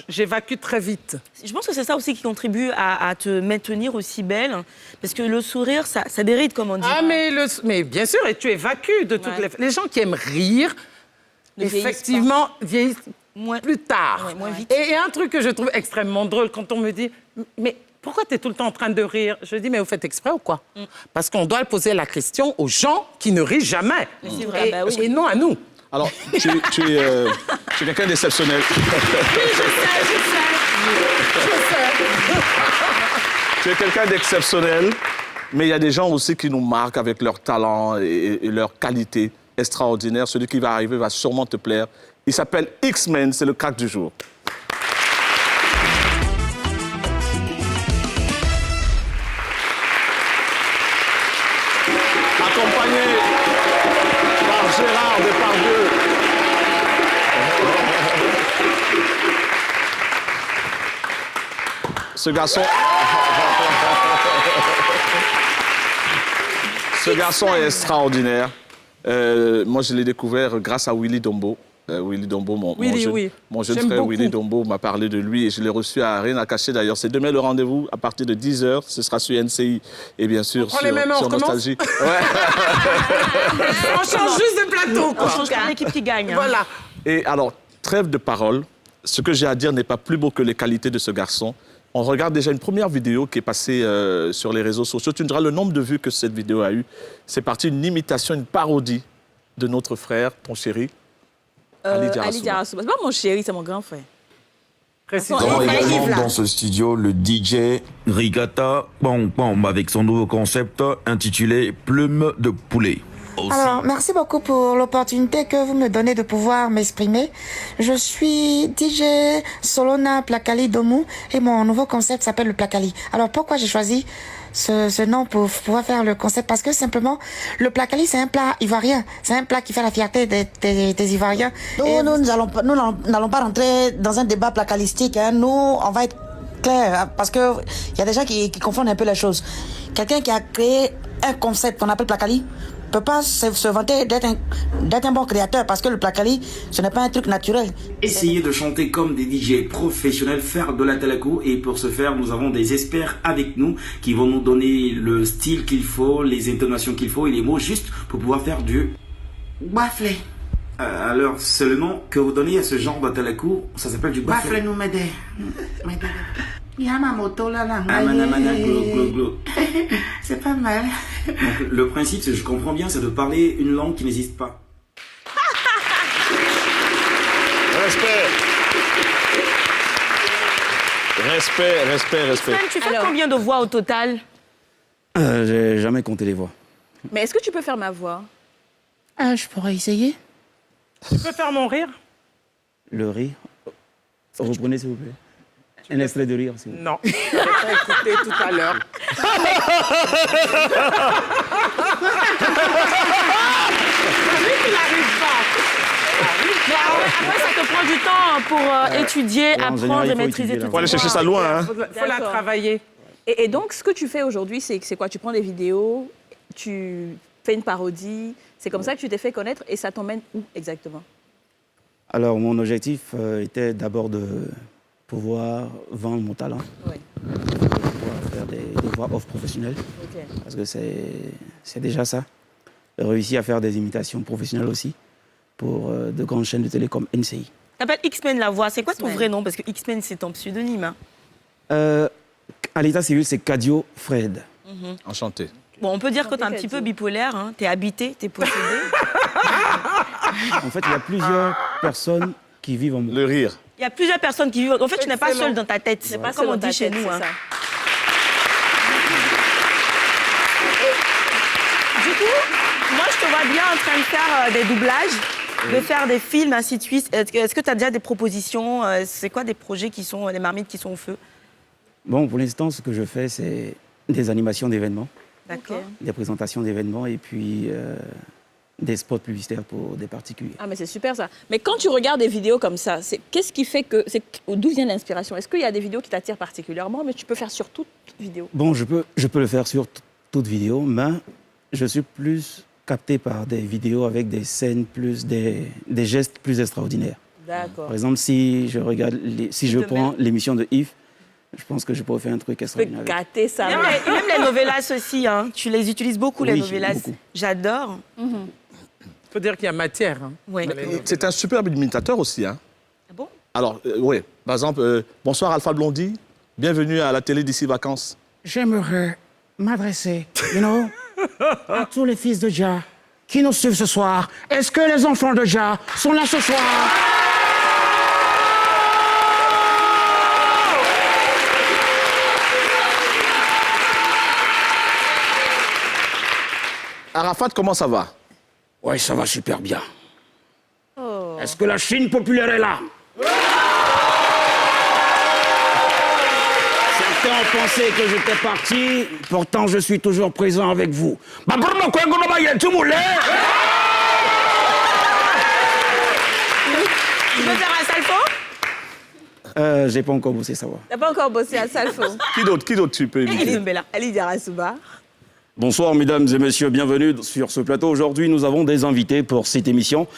j'évacue très vite. Je pense que c'est ça aussi qui contribue à te maintenir aussi belle. Parce que le sourire, ça déride, comme on dit. Ah, mais bien sûr, et tu évacues de toutes les gens qui aiment rire, effectivement, vieillissent plus tard. Ouais, moins vite. Et il y a un truc que je trouve extrêmement drôle quand on me dit « Mais pourquoi tu es tout le temps en train de rire ?» Je dis « Mais vous faites exprès ou quoi Parce qu'on doit poser la question aux gens qui ne rient jamais. C'est vrai, bah oui. Et non à nous. Alors, tu es quelqu'un d'exceptionnel. Oui, je sais. Tu es quelqu'un d'exceptionnel, mais il y a des gens aussi qui nous marquent avec leur talent et leur qualité extraordinaire. Celui qui va arriver va sûrement te plaire. Il s'appelle X-Men, c'est le crack du jour. Accompagné par Gérard Depardieu. Ce garçon est extraordinaire. Moi, je l'ai découvert grâce à Willy Dombo. Willy Dombo, mon jeune frère Willy Dombo m'a parlé de lui et je l'ai reçu à Rien à cacher d'ailleurs. C'est demain le rendez-vous à partir de 10h. Ce sera sur NCI et bien sûr sur Nostalgie. Ouais. On change juste de plateau, quoi. On change pas l'équipe qui gagne. Voilà. Et alors, trêve de parole. Ce que j'ai à dire n'est pas plus beau que les qualités de ce garçon. On regarde déjà une première vidéo qui est passée sur les réseaux sociaux. Tu me diras le nombre de vues que cette vidéo a eu. C'est parti une imitation, une parodie de notre frère, ton chéri, Ali Diarasouba. C'est pas mon chéri, c'est mon grand frère. Également dans ce studio, le DJ Rigata Pom Pom avec son nouveau concept intitulé Plume de poulet. Alors, merci beaucoup pour l'opportunité que vous me donnez de pouvoir m'exprimer. Je suis DJ Solona Plakali Domu et mon nouveau concept s'appelle le Plakali. Alors, pourquoi j'ai choisi ce nom pour pouvoir faire le concept? Parce que simplement, le Plakali, c'est un plat ivoirien. C'est un plat qui fait la fierté des Ivoiriens. Nous n'allons pas rentrer dans un débat plakalistique. Hein. Nous, on va être clair, hein, parce que il y a des gens qui confondent un peu les choses. Quelqu'un qui a créé un concept qu'on appelle Plakali peut pas se vanter d'être un bon créateur parce que le Plakali, ce n'est pas un truc naturel. Essayer de chanter comme des DJ professionnels, faire de la talakou, et pour ce faire, nous avons des experts avec nous qui vont nous donner le style qu'il faut, les intonations qu'il faut et les mots justes pour pouvoir faire du baflé. Alors, c'est le nom que vous donnez à ce genre de talakou, ça s'appelle du baflé. Baflé nous m'aide. Yamamoto là là. Amana glo glo glo. C'est pas mal. Donc, le principe, je comprends bien, c'est de parler une langue qui n'existe pas. Respect. Tu fais combien de voix au total? J'ai jamais compté les voix. Mais est-ce que tu peux faire ma voix? Je pourrais essayer. Tu peux faire mon rire? Le rire. Reprenez, s'il vous plaît. Un extrait de rire, s'il vous plaît. Non, je l'ai pas écouté tout à l'heure. Il n'arrive pas. Mais après, ça te prend du temps pour étudier, apprendre et maîtriser tout ça. Faut aller chercher ça loin. Hein. Faut la travailler. Et donc, ce que tu fais aujourd'hui, c'est quoi? Tu prends des vidéos, tu fais une parodie. C'est comme ça que tu t'es fait connaître et ça t'emmène où exactement? Alors, mon objectif était d'abord de pouvoir vendre mon talent, pouvoir faire des voix off professionnelles, parce que c'est déjà ça. Réussir à faire des imitations professionnelles aussi pour de grandes chaînes de télé comme NCI. Tu t'appelles X-Men la voix, c'est quoi ton vrai nom? Parce que X-Men, c'est ton pseudonyme. Hein. À l'état civil, c'est Kadio Fred. Enchanté. Bon, on peut dire que tu es un petit peu bipolaire, hein. Tu es habité, tu es possédé. En fait, il y a plusieurs personnes qui vivent en moi. Le rire. Il y a plusieurs personnes qui vivent. En fait, tu n'es pas seul dans ta tête. C'est pas comme on dit chez nous. Hein. Du coup, moi, je te vois bien en train de faire des doublages, de faire des films, ainsi de suite. Est-ce que tu as déjà des propositions? C'est quoi des projets qui sont, des marmites qui sont au feu? Bon, pour l'instant, ce que je fais, c'est des animations d'événements. D'accord. Des présentations d'événements et puis des spots publicitaires pour des particuliers. Ah, mais c'est super ça. Mais quand tu regardes des vidéos comme ça, qu'est-ce qui fait que... D'où vient l'inspiration? Est-ce qu'il y a des vidéos qui t'attirent particulièrement, mais tu peux faire sur toute vidéo? Bon, je peux le faire sur toute vidéo, mais je suis plus capté par des vidéos avec des scènes plus, des gestes plus extraordinaires. D'accord. Par exemple, si je regarde, si je prends l'émission de Yves, je pense que je pourrais faire un truc extraordinaire. Tu peux gâter ça. Même les novellas aussi, hein. Tu les utilises beaucoup, les novellas. Beaucoup. J'adore. Il faut dire qu'il y a matière. Hein. Oui. C'est un superbe imitateur aussi. Hein. Ah bon? Alors, oui, par exemple, bonsoir Alpha Blondy, bienvenue à la télé d'ici vacances. J'aimerais m'adresser, à tous les fils de Jah qui nous suivent ce soir. Est-ce que les enfants de Jah sont là ce soir? Arafat, comment ça va? Oui, ça va super bien. Est-ce que la Chine populaire est là? Certains ont pensé que j'étais parti, pourtant je suis toujours présent avec vous. Tu peux faire un salfo? J'ai pas encore bossé, ça va. T'as pas encore bossé à salfo? Qui d'autre tu peux imiter? Ali Diarasouba. Bonsoir mesdames et messieurs, bienvenue sur ce plateau. Aujourd'hui, nous avons des invités pour cette émission.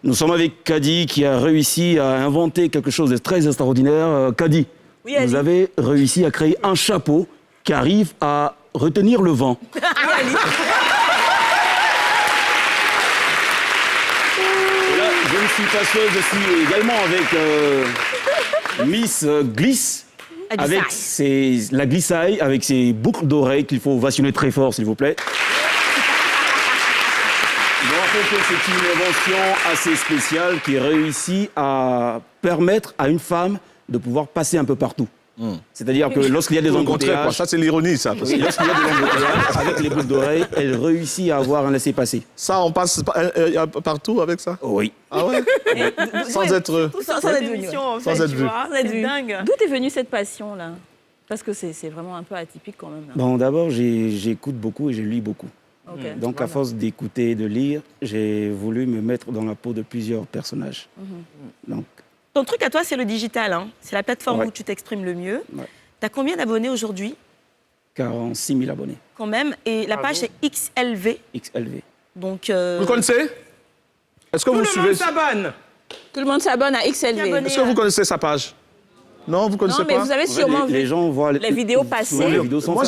Nous sommes avec Kadi qui a réussi à inventer quelque chose de très extraordinaire. Kadi, oui, Ali. vous avez réussi à créer un chapeau qui arrive à retenir le vent. Oui, Ali. Et là, je ne suis pas seul, je suis également avec Miss Glisse. Avec la glissaille, avec ses boucles d'oreilles qu'il faut ovationner très fort, s'il vous plaît. Je rappelle que c'est une invention assez spéciale qui réussit à permettre à une femme de pouvoir passer un peu partout. C'est-à-dire que lorsqu'il y a des embouteillages... Ça, c'est l'ironie, ça. Oui, lorsqu'il y a des embouteillages, avec les boucles d'oreilles, elle réussit à avoir un laissez-passer. Ça, on passe partout avec ça? Oui. Ah ouais? Sans être... Sans être émission, en fait, Sans être tu vu. vois. C'est dingue. D'où t'es venue cette passion-là? Parce que c'est vraiment un peu atypique quand même. Là. Bon, d'abord, j'écoute beaucoup et je lis beaucoup. Okay. Donc, à force d'écouter et de lire, j'ai voulu me mettre dans la peau de plusieurs personnages. Donc, ton truc à toi, c'est le digital. Hein. C'est la plateforme où tu t'exprimes le mieux. Ouais. Tu as combien d'abonnés aujourd'hui? 46 000 abonnés. Quand même. Et la page, c'est XLV. XLV. Donc, Vous connaissez? Est-ce que vous suivez? Tout le monde s'abonne à XLV. Est-ce que vous connaissez sa page? Non, vous connaissez pas? Non, mais vous avez sûrement vu les gens voient les vidéos passer. Les vidéos moi,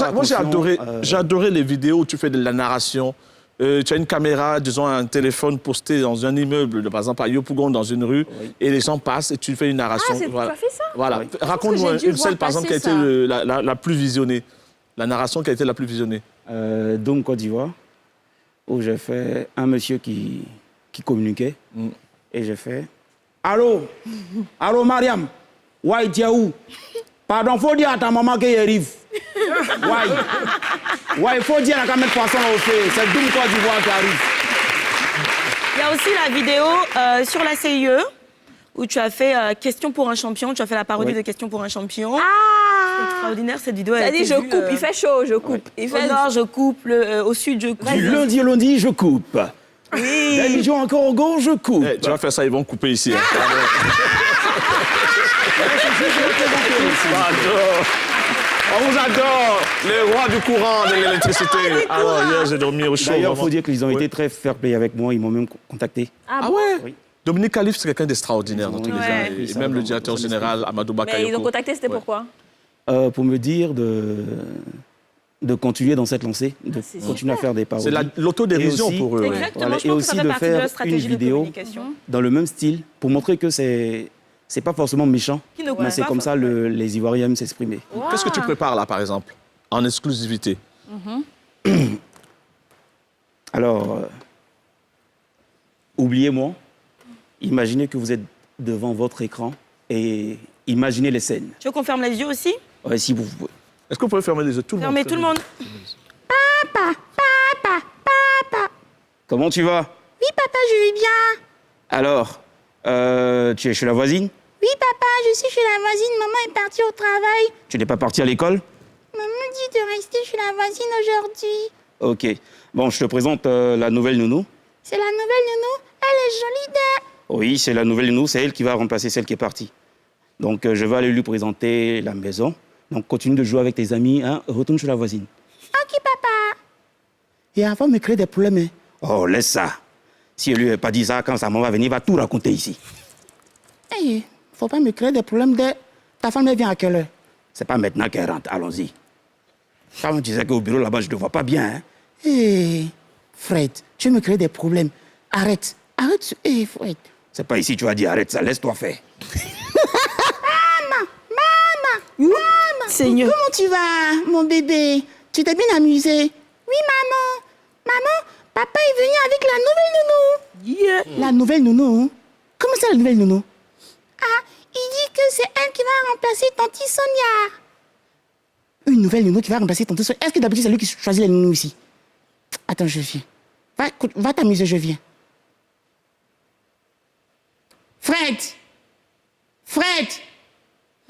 j'ai adoré les vidéos où tu fais de la narration. Tu as une caméra, disons un téléphone posté dans un immeuble, par exemple à Yopougon, dans une rue, et les gens passent et tu fais une narration. Ah, voilà. tu as fait ça? Voilà. Raconte-moi une seule, par exemple, qui a été la plus visionnée. La narration qui a été la plus visionnée. Dôme Côte d'Ivoire, où j'ai fait un monsieur qui communiquait, et j'ai fait « Allô? Allô, Mariam? Ouais, tu es où? Pardon, faut dire à ta maman qu'elle arrive. Ouais, il faut dire à combien de poissons on fait. C'est Dôme Côte d'Ivoire qui arrive. » Il y a aussi la vidéo sur la CIE, où tu as fait Question pour un champion. Tu as fait la parodie de Question pour un champion. C'est extraordinaire, cette vidéo. Elle dit je coupe, il fait chaud, je coupe. Ouais. Il fait au nord, je coupe. Au sud, je coupe. Du lundi au lundi, je coupe. Oui. D'un jour encore au gauche, je coupe. Hey, tu vas faire ça, ils vont couper ici. Hein. On vous adore, les rois du courant de l'électricité. Alors, hier, j'ai dormi au chaud. D'ailleurs, il faut dire qu'ils ont été très fair-play avec moi. Ils m'ont même contacté. Ah ouais? Oui. Dominique Khalif, c'est quelqu'un d'extraordinaire dans tous les gens. Et même le directeur général, Amadou Bakayoko. Mais ils ont contacté, c'était pourquoi? Pour me dire de continuer dans cette lancée, de continuer à faire des parodies. C'est l'autodérision pour eux. Exactement, Voilà, je et pense que ça aussi fait de partie de faire la stratégie une de vidéo communication. dans le même style pour montrer que c'est pas forcément méchant, Qui ne mais c'est pas comme ça les Ivoiriens aiment s'exprimer. Qu'est-ce que tu prépares là, par exemple, en exclusivité? Alors, oubliez-moi, imaginez que vous êtes devant votre écran et imaginez les scènes. Tu veux qu'on ferme les yeux aussi? Ouais, si vous pouvez. Est-ce que vous pouvez fermer les yeux? Tout le monde. Fermez tout le monde. Papa. Comment tu vas? Oui, papa, je vais bien. Alors, tu es chez la voisine? Oui, papa, je suis chez la voisine. Maman est partie au travail. Tu n'es pas parti à l'école? Maman dit de rester chez la voisine aujourd'hui. Ok. Bon, je te présente la nouvelle nounou. C'est la nouvelle nounou. Elle est jolie de... Oui, c'est la nouvelle nounou, c'est elle qui va remplacer celle qui est partie. Donc, je vais aller lui présenter la maison. Donc, continue de jouer avec tes amis, hein, retourne chez la voisine. Ok, papa. Et avant de me créer des problèmes, hein. Oh, laisse ça. Si elle lui n'a pas dit ça, quand sa maman va venir, il va tout raconter ici. Hey, faut pas me créer des problèmes de... Ta femme, elle vient à quelle heure? C'est pas maintenant qu'elle rentre, allons-y. Quand tu sais qu'au bureau, là-bas, je ne te vois pas bien, hein. Hey, Fred, tu me crées des problèmes. Arrête. Arrête. Hey, Fred. C'est pas ici, tu vas dire arrête ça, laisse-toi faire. Maman. Seigneur. Comment tu vas, mon bébé? Tu t'es bien amusé? Oui, maman. Maman, papa est venu avec la nouvelle nounou. Yeah. La nouvelle nounou? Comment ça, la nouvelle nounou? Ah, il dit que c'est elle qui va remplacer Tanti Sonia. Une nouvelle nounou qui va remplacer ton Sonia. Est-ce que d'habitude, c'est lui qui choisit les nounous ici? Attends, je viens. Va t'amuser, je viens. Fred! Fred!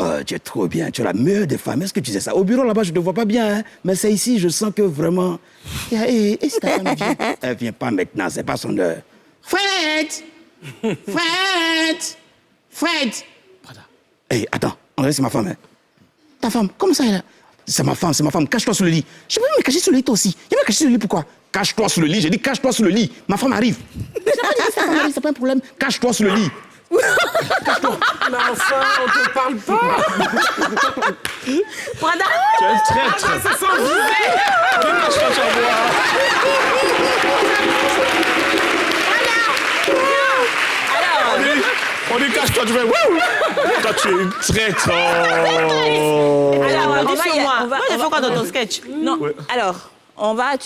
Oh, tu es trop bien, tu es la meilleure des femmes. Est-ce que tu sais ça? Au bureau, là-bas, je ne te vois pas bien, hein? Mais c'est ici, je sens que vraiment... Et si ta femme vient? Elle vient pas maintenant, c'est pas son heure. Fred! Fred! Fred! Hé, attends, André, c'est ma femme, hein? Ta femme, comment ça, elle a... C'est ma femme, cache-toi sous le lit. Je peux me cacher sous le lit, toi aussi. Je vais me cacher sous le lit, pourquoi? Cache-toi sous le lit, j'ai dit cache-toi sous le lit. Ma femme arrive. J'ai pas dit que ta femme arrive, c'est pas un problème. Cache-toi sous le lit. Mais enfin, on te parle pas. Prada. Tu es un traître. Ça sent viser. Cache-toi sur moi. On dit cache-toi, tu fais wouh. Toi, tu es une traître. Alors, dis sur moi. Moi, j'ai fait quoi dans ton sketch? Non, alors, on va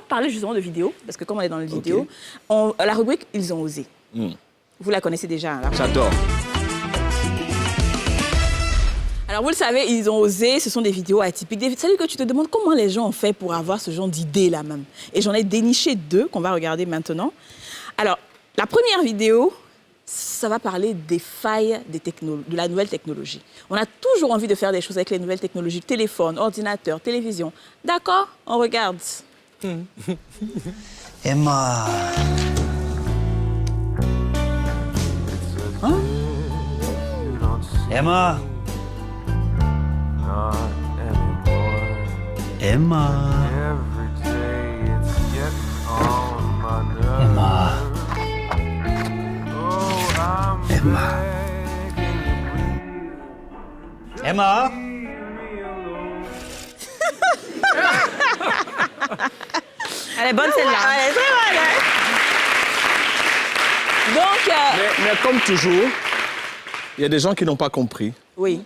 parler justement de vidéo, parce que comme on est dans la vidéo, la rubrique « Ils ont osé ». Vous la connaissez déjà. Hein, J'adore. Alors, vous le savez, Ils ont osé, ce sont des vidéos atypiques. C'est-à-dire que tu te demandes comment les gens ont fait pour avoir ce genre d'idées-là même. Et j'en ai déniché 2 qu'on va regarder maintenant. Alors, la première vidéo, ça va parler des failles de la nouvelle technologie. On a toujours envie de faire des choses avec les nouvelles technologies, téléphone, ordinateur, télévision. D'accord? On regarde. Emma. Hein? Emma. Emma. Emma. Emma. Emma. Elle est bonne celle-là. Elle est très bonne. Hein? Donc, mais comme toujours, il y a des gens qui n'ont pas compris. oui.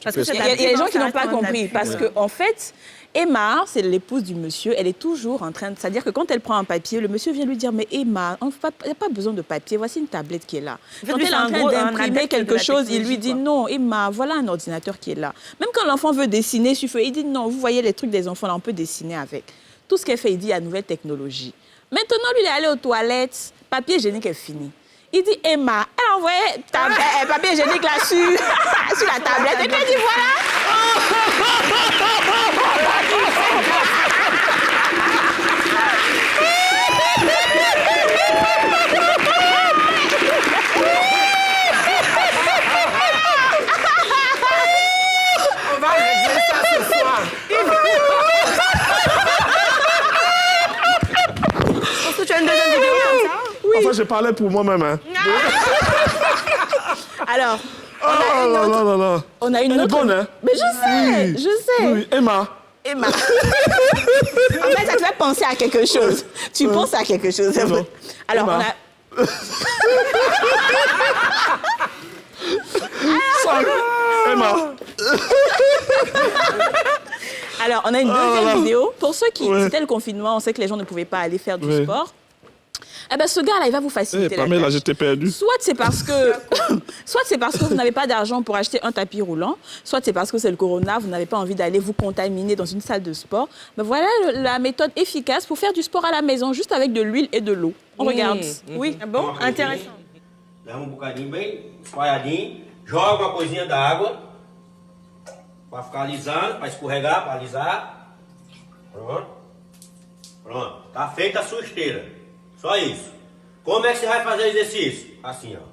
Parce que Il y a des gens qui n'ont pas compris. Parce qu'en fait, Emma, c'est l'épouse du monsieur, elle est toujours en train de... C'est-à-dire que quand elle prend un papier, le monsieur vient lui dire « Mais Emma, il n'y a pas besoin de papier, voici une tablette qui est là. » Quand elle est en train d'imprimer quelque chose, il lui dit « Non, Emma, voilà un ordinateur qui est là. » Même quand l'enfant veut dessiner sur feuille, il dit « Non, vous voyez les trucs des enfants, là, on peut dessiner avec. » Tout ce qu'elle fait, il dit « La nouvelle technologie. » Maintenant, lui, il est allé aux toilettes, papier hygiénique est fini. Il dit Emma, elle a envoyé papier hygiénique là sur la tablette. Et puis elle dit voilà. On va régler ça ce soir. Est-ce que tu as une deuxième vidéo comme ça? Oui. Enfin, je parlais pour moi-même. Hein. Alors, on a une autre. Elle est bonne, hein? Mais je sais, je sais. Oui, Emma. En fait, ça te fait penser à quelque chose. Tu penses à quelque chose, c'est vrai. Alors, Emma. on a... Emma. Alors, on a une deuxième vidéo. Pour ceux qui, c'était le confinement, on sait que les gens ne pouvaient pas aller faire du sport. Eh ben, ce gars-là, il va vous faciliter la Pamela, tâche. je t'ai perdu. Soit c'est parce que vous n'avez pas d'argent pour acheter un tapis roulant, soit c'est parce que c'est le corona, vous n'avez pas envie d'aller vous contaminer dans une salle de sport. Mais voilà la méthode efficace pour faire du sport à la maison, juste avec de l'huile et de l'eau. On regarde. Oui. Ah bon? Intéressant. Leva bocadinho bem espalhadinho, joga uma coisinha d'água para ficar alisando, para escorregar, para alisar. Pronto. Pronto. Tá feita a sua esteira. Só isso. Como é que você vai fazer o exercício? Assim, ó.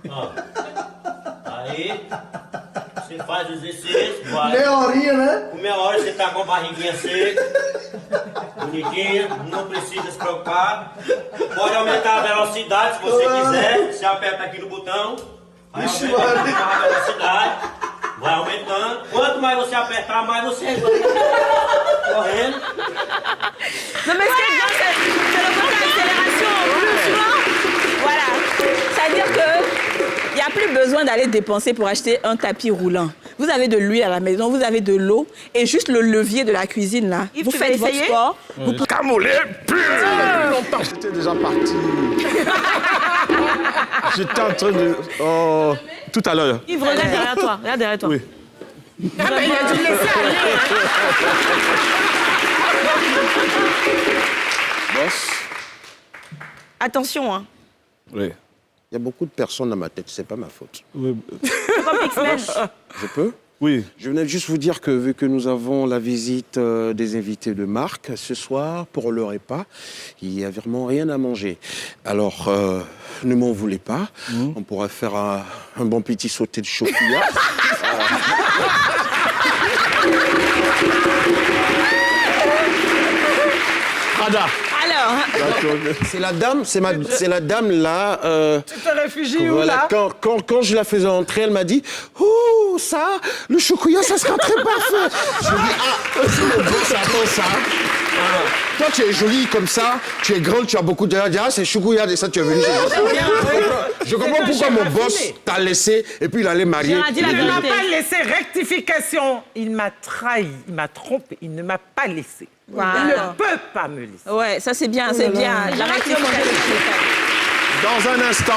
Ó. Aí, você faz o exercício, vai. Meia horinha, né? Com meia hora você tá com a barriguinha seca, bonitinha, não precisa se preocupar. Pode aumentar a velocidade se você quiser. Você aperta aqui no botão, aí aumenta a velocidade, vai aumentando. Quanto mais você apertar, mais você vai correndo. Non mais ce qui est bien, c'est le côté accélération plus souvent. Voilà. C'est-à-dire qu'il n'y a plus besoin d'aller dépenser pour acheter un tapis roulant. Vous avez de l'huile à la maison, vous avez de l'eau et juste le levier de la cuisine là. Yves, vous faites votre sport. Vous... Camouler, j'étais déjà parti. J'étais en train de... Oh, tout à l'heure. Yves, regarde derrière toi. Regarde derrière toi. Oui. Ah ben, il a dû le laisser aller. Boss. Attention, hein. Oui. Il y a beaucoup de personnes dans ma tête, c'est pas ma faute. Oui. Comme X-Men. Je peux? Oui. Je venais juste vous dire que vu que nous avons la visite des invités de marque ce soir pour le repas, il n'y a vraiment rien à manger. Alors, ne m'en voulez pas. On pourra faire un bon petit sauté de chocolat. Prada. Alors, c'est la dame, c'est la dame là. Tu te réfugies voilà, où là? quand je la faisais entrer, elle m'a dit oh ça, le chocolat, ça sera très parfait. Je lui ai dit ah, c'est mon boss, attends ça. Toi tu es jolie comme ça, tu es grande, tu as beaucoup de ah, c'est chocolat et ça tu es venu. Je comprends pourquoi mon boss t'a laissé et puis il allait marier. Il ne m'a pas laissé, rectification. Il m'a trahi, il m'a trompé, il ne m'a pas laissé. Voilà. Il ne peut pas me laisser. ouais, ça c'est bien, c'est bien. La rectification. Dans un instant,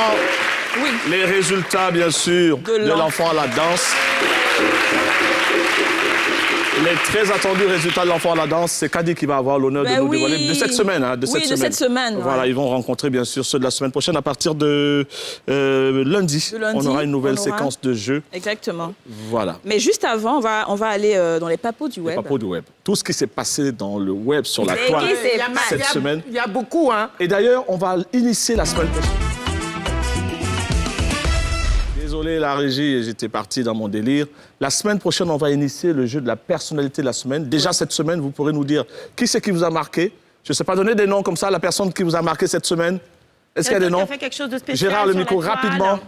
Oui. les résultats, bien sûr, de l'enfant à la danse. Les très attendus résultats de l'enfant à la danse, c'est Kadi qui va avoir l'honneur de nous dévoiler de cette semaine. Hein, de cette semaine. Voilà, ils vont rencontrer bien sûr ceux de la semaine prochaine. À partir de lundi, on aura une nouvelle séquence de jeux. Exactement. Voilà. Mais juste avant, on va aller dans les papos du web. Les papos du web. Tout ce qui s'est passé dans le web, sur la toile, cette semaine. Il y a beaucoup, hein. Et d'ailleurs, on va initier la semaine prochaine. Désolé la régie, j'étais parti dans mon délire. La semaine prochaine, on va initier le jeu de la personnalité de la semaine. Déjà cette semaine, vous pourrez nous dire qui c'est qui vous a marqué. Je ne sais pas, donner des noms comme ça, la personne qui vous a marqué cette semaine. Est-ce qu'il y a des noms? Fait quelque chose de spécial. Gérard, le micro, rapidement.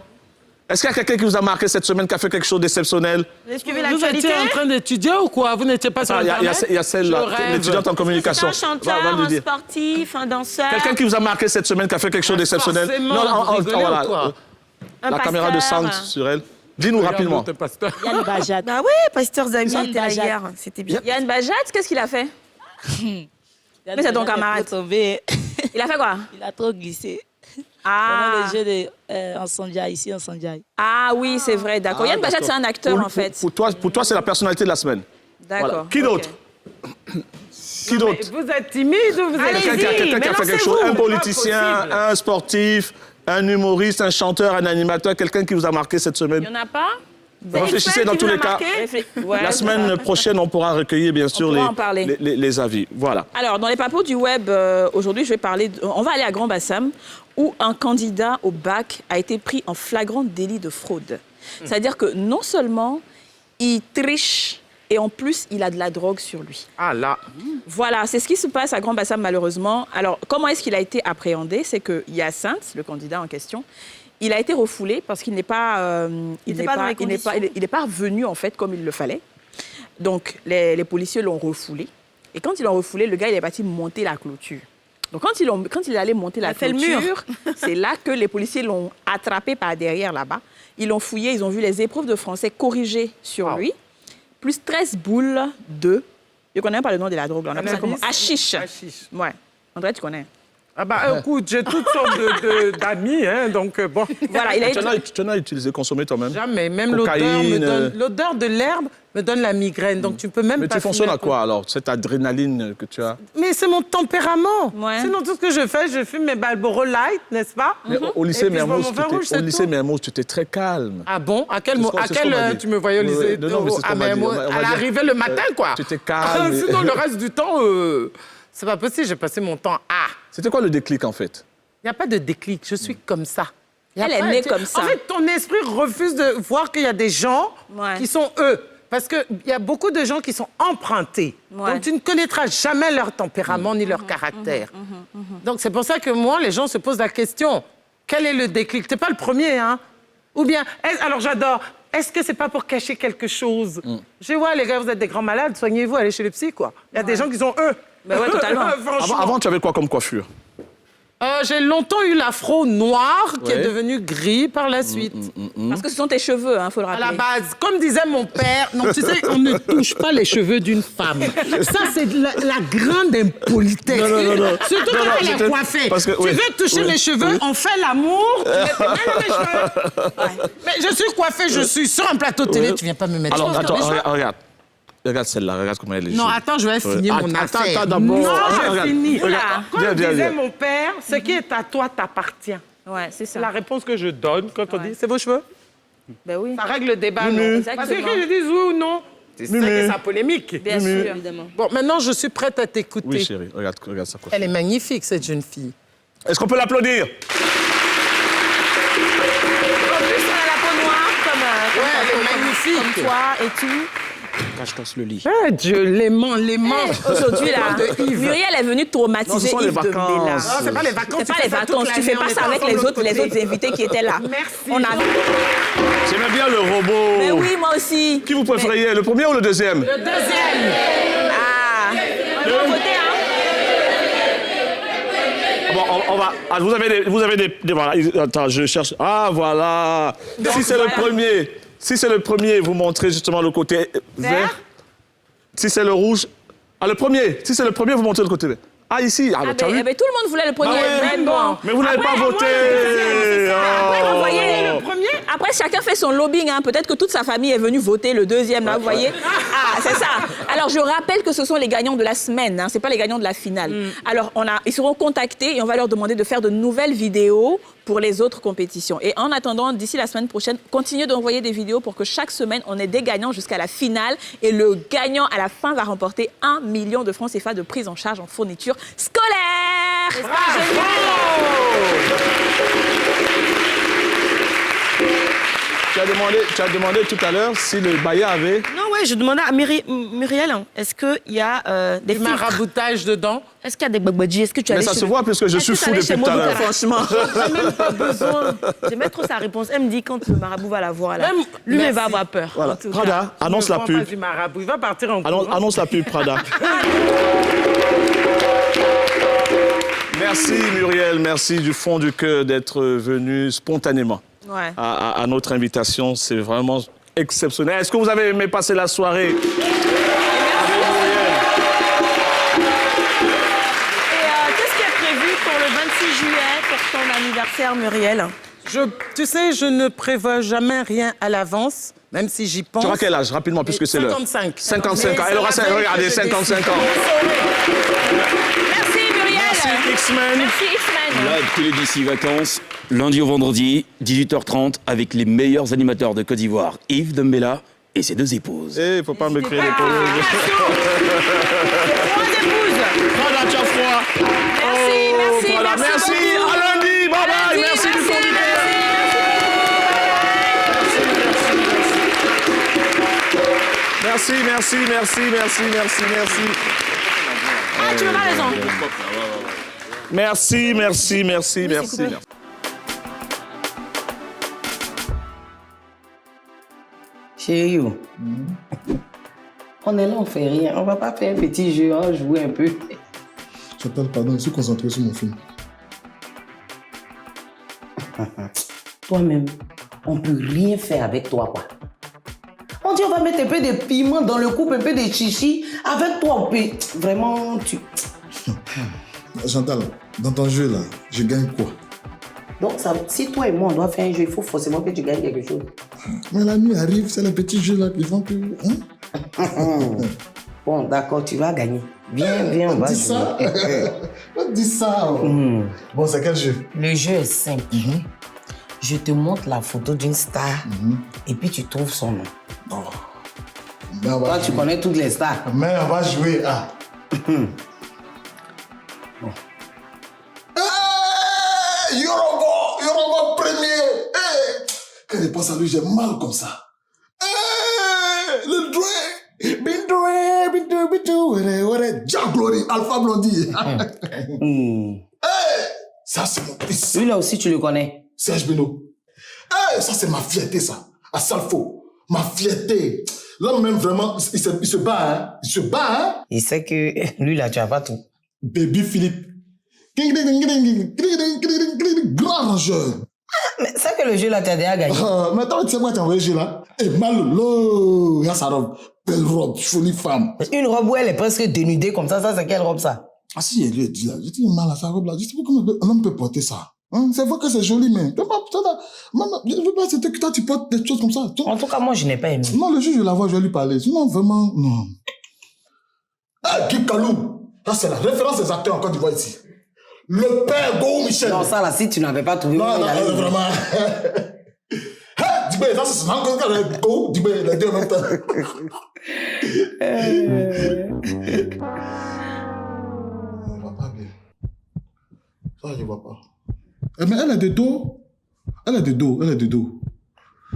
Est-ce qu'il y a quelqu'un qui vous a marqué cette semaine, qui a fait quelque chose d'exceptionnel? Vous étiez en train d'étudier ou quoi? Vous n'étiez pas sur Internet? Il y a celle-là, l'étudiante en communication. C'est un chanteur, un sportif, un danseur. Quelqu'un qui vous a marqué cette semaine, qui a fait quelque chose d'exceptionnel? Non, voilà. La caméra de Sand sur elle. Dis-nous rapidement. Yann Bajat. Bah oui, pasteur Zami était là hier. C'était bien. Yann Bajat, qu'est-ce qu'il a fait? Mais c'est ton camarade. Il a fait quoi? Il a trop glissé. Ah. Le jeu de Nsandja, ici Nsandja. Ah oui, c'est vrai, d'accord. Yann Bajat, c'est un acteur en fait. Pour toi, c'est la personnalité de la semaine. D'accord. Voilà. Qui d'autre? Qui d'autre? Vous êtes timide ou vous êtes... Quelqu'un qui a fait quelque chose? Un politicien, un sportif, un humoriste, un chanteur, un animateur, quelqu'un qui vous a marqué cette semaine? Il n'y en a pas? Réfléchissez dans tous les cas. La semaine prochaine, on pourra recueillir bien sûr les avis. Voilà. Alors, dans les papos du web, aujourd'hui, on va aller à Grand Bassam, où un candidat au bac a été pris en flagrant délit de fraude. C'est-à-dire que non seulement il triche, et en plus, il a de la drogue sur lui. Ah là. Voilà, c'est ce qui se passe à Grand Bassam, malheureusement. Alors, comment est-ce qu'il a été appréhendé? C'est que Hyacinthe, le candidat en question, il a été refoulé parce qu'il n'est pas, il n'est pas revenu en fait comme il le fallait. Donc, les policiers l'ont refoulé. Et quand ils l'ont refoulé, le gars, il est parti monter la clôture. Donc, quand il allait monter la clôture, c'est là que les policiers l'ont attrapé par derrière là-bas. Ils l'ont fouillé, ils ont vu les épreuves de français corrigées sur lui. Plus 13 boules de... Je ne connais pas le nom de la drogue. On appelle ça comment? Hashish. Ouais. André, tu connais? Ah bah écoute, j'ai toutes sortes d'amis, hein, donc bon. Voilà, tu en as utilisé, consommé toi-même? Jamais, même l'odeur de l'herbe me donne la migraine, donc tu peux même pas... Mais tu fonctionnes à quoi alors, cette adrénaline que tu as? Mais c'est mon tempérament. Ouais. Sinon tout ce que je fais, je fume mes Marlboro Light, n'est-ce pas? Mais au lycée Mermoz, tu étais très calme. Ah bon? À quelle heure tu me voyais au lycée? À l'arrivée le matin, quoi. Tu étais calme. Sinon le reste du temps... C'est pas possible, j'ai passé mon temps à... C'était quoi le déclic, en fait? Il n'y a pas de déclic, je suis comme ça. Elle est née comme ça. En fait, ton esprit refuse de voir qu'il y a des gens qui sont eux. Parce qu'il y a beaucoup de gens qui sont empruntés. Donc, tu ne connaîtras jamais leur tempérament ni leur caractère. Donc, c'est pour ça que moi, les gens se posent la question. Quel est le déclic? T'es pas le premier, hein? Ou bien, alors j'adore, est-ce que c'est pas pour cacher quelque chose? Je dis, ouais, les gars, vous êtes des grands malades, soignez-vous, allez chez le psy, quoi. Il y a des gens qui sont eux. Ben ouais, totalement. Avant, tu avais quoi comme coiffure? J'ai longtemps eu l'afro noir qui est devenu gris par la suite. Parce que ce sont tes cheveux, il faut le rappeler. À la base, comme disait mon père, non, tu sais, on ne touche pas les cheveux d'une femme. Ça, c'est la grande impolitesse. Non. Surtout quand elle est coiffée. Parce que, tu veux toucher mes cheveux, on fait l'amour, tu mets tes mains dans les cheveux. Mais je suis coiffée, je suis sur un plateau de télé, tu viens pas me mettre Alors, attends, regarde. Regarde celle-là, regarde comment elle est. Non, attends, je vais finir mon affaire. Attends, d'abord. Non, je finis. Comme Viens. disait mon père, ce qui est à toi t'appartient. Ouais, c'est ça. La réponse que je donne quand on dit, c'est vos cheveux? Ben oui. Ça règle le débat, non? Parce que je dis oui ou non, c'est ça que sa polémique. Bien sûr, évidemment. Bon, maintenant, je suis prête à t'écouter. Oui, chérie, regarde ça. Elle est magnifique, cette jeune fille. Est-ce qu'on peut l'applaudir? En plus, elle a la peau noire, comme elle est magnifique. Comme toi et tout. Cache-toi le lit. Ah, Dieu, l'aimant. Aujourd'hui, là, Muriel est venue traumatiser non, ce sont les Yves de vacances. Bella. Non, c'est pas les vacances. C'est pas les vacances. Tu fais pas ça avec les autres invités qui étaient là. Merci. J'aimais bien le robot. Mais oui, moi aussi. Qui vous préfériez, le premier ou le deuxième? Le deuxième. Ah. On va voter, hein? Bon, on va... Ah, vous avez des... Voilà, attends, je cherche... Ah, voilà. Si c'est le premier, vous montrez justement le côté vert. Si c'est le rouge... Ah, le premier. Si c'est le premier, vous montrez le côté vert. Ah, ici. Ah, tout le monde voulait le premier. Bon. Mais vous n'avez pas voté. Après, vous voyez le premier. Après, chacun fait son lobbying. Hein. Peut-être que toute sa famille est venue voter le deuxième, là, vous voyez. Ah, c'est ça. Alors, je rappelle que ce sont les gagnants de la semaine. Hein. Ce n'est pas les gagnants de la finale. Alors, ils seront contactés et on va leur demander de faire de nouvelles vidéos pour les autres compétitions. Et en attendant, d'ici la semaine prochaine, continuez d'envoyer des vidéos pour que chaque semaine, on ait des gagnants jusqu'à la finale. Et le gagnant, à la fin, va remporter 1 million de francs CFA de prise en charge en fourniture scolaire. Tu as demandé tout à l'heure si le Baya avait... Non, ouais, je demandais à Muriel, est-ce qu'il y a des maraboutage dedans? Est-ce qu'il y a des babadji? Est-ce que tu as... Mais ça se voit puisque je suis fou depuis tout à l'heure. Franchement, j'ai même pas besoin. J'aime trop sa réponse. Elle me dit quand le marabout va la voir, là, lui-même va avoir peur. Voilà. Prada, annonce la pub. Du marabout. Il va partir en cours. Annonce la pub, Prada. Merci Muriel, merci du fond du cœur d'être venue spontanément à notre invitation. C'est vraiment exceptionnel. Est-ce que vous avez aimé passer la soirée avec Muriel? Et qu'est-ce qui est prévu pour le 26 juillet, pour ton anniversaire, Muriel? Tu sais, je ne prévois jamais rien à l'avance, même si j'y pense. Tu auras quel âge, rapidement, puisque c'est l'heure? 55. 55 ans. Elle aura, regardez, 55 ans. Merci, Muriel. Merci, X-Men. Merci, X-Men. La télé d'ici vacances, lundi au vendredi, 18h30, avec les meilleurs animateurs de Côte d'Ivoire, Yves de Bella et ses 2 épouses. Eh, faut pas me créer des problèmes. 3 épouses. Prada, tu as froid. Merci. À lundi. Bye bye. Merci du fond du cœur. Merci. Ah, tu veux pas raison. Merci. Chérie, on est là, on fait rien. On va pas faire un petit jeu, on va jouer un peu. Chantal, pardon, je suis concentré sur mon film. Toi-même, on peut rien faire avec toi, quoi. On dit on va mettre un peu de piment dans le couple, un peu de chichi. Avec toi, on peut... Vraiment, tu... Chantal, dans ton jeu, là, je gagne quoi? Donc, si toi et moi, on doit faire un jeu, il faut forcément que tu gagnes quelque chose. Mais la nuit arrive, c'est le petit jeu là qui font que... Hein? Bon, d'accord, tu vas gagner. Viens, on va jouer. Ça. On dit ça. Bon, c'est quel jeu? Le jeu est simple. Je te montre la photo d'une star et puis tu trouves son nom. Oh. Toi, tu connais toutes les stars. Mais on va jouer à... Quand je pense à lui, j'ai mal comme ça. Hey, le Dre! Bintou, Jack Glory, Alpha Blondie. Hey, ça c'est mon fils. Lui là aussi, tu le connais? Serge Beno. Hey, ça c'est ma fierté, ça. À Salfo. Ma fierté. L'homme même vraiment, il se bat, hein. Il se bat, hein. Il sait que lui là, tu as pas tout. Baby Philippe. Grand arrangeur. Mais c'est que le jeu là, tu as déjà gagné. Mais attends, tu sais quoi, tu as envoyé le jeu là? Eh, Malolo, regarde sa robe. Belle robe, jolie femme. Une robe où elle est presque dénudée comme ça c'est quelle robe ça? Ah si, elle lui a dit là, je dis mal à sa robe là. Je sais pas comment un homme peut porter ça. Hein? C'est vrai que c'est joli, mais je veux pas, c'était que toi tu portes des choses comme ça. En tout cas, moi je n'ai pas aimé. Non, le jour je la vois, je vais lui parler. Sinon, vraiment, non. Ah, Guy Kalou, ça c'est la référence des acteurs en Côte d'Ivoire ici. Le père Go Michel. Non, ça là, si tu n'avais pas trouvé. Non, vraiment. Dibé, ça c'est encore Go, Dibé, les deux en même temps. Je vois pas bien. Ça, je vois pas. Mais elle a de dos. Elle a de dos.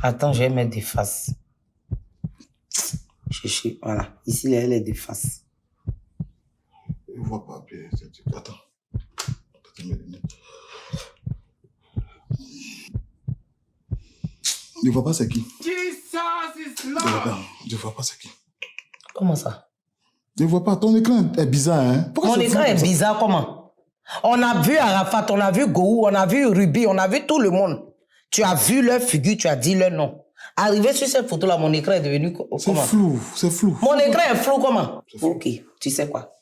Attends, je vais mettre des faces. Voilà. Ici, là, elle est des faces. Je vois pas bien. Attends. Je vois pas c'est qui. Je vois pas c'est qui. Comment ça? Je vois pas. Ton écran est bizarre, hein? Mon écran est bizarre, comment? On a vu Arafat, on a vu Gou, on a vu Ruby, on a vu tout le monde. Tu as vu leur figure, tu as dit leur nom. Arrivé sur cette photo-là, mon écran est devenu comment? C'est flou. Mon écran est flou, comment? Ok, tu sais quoi?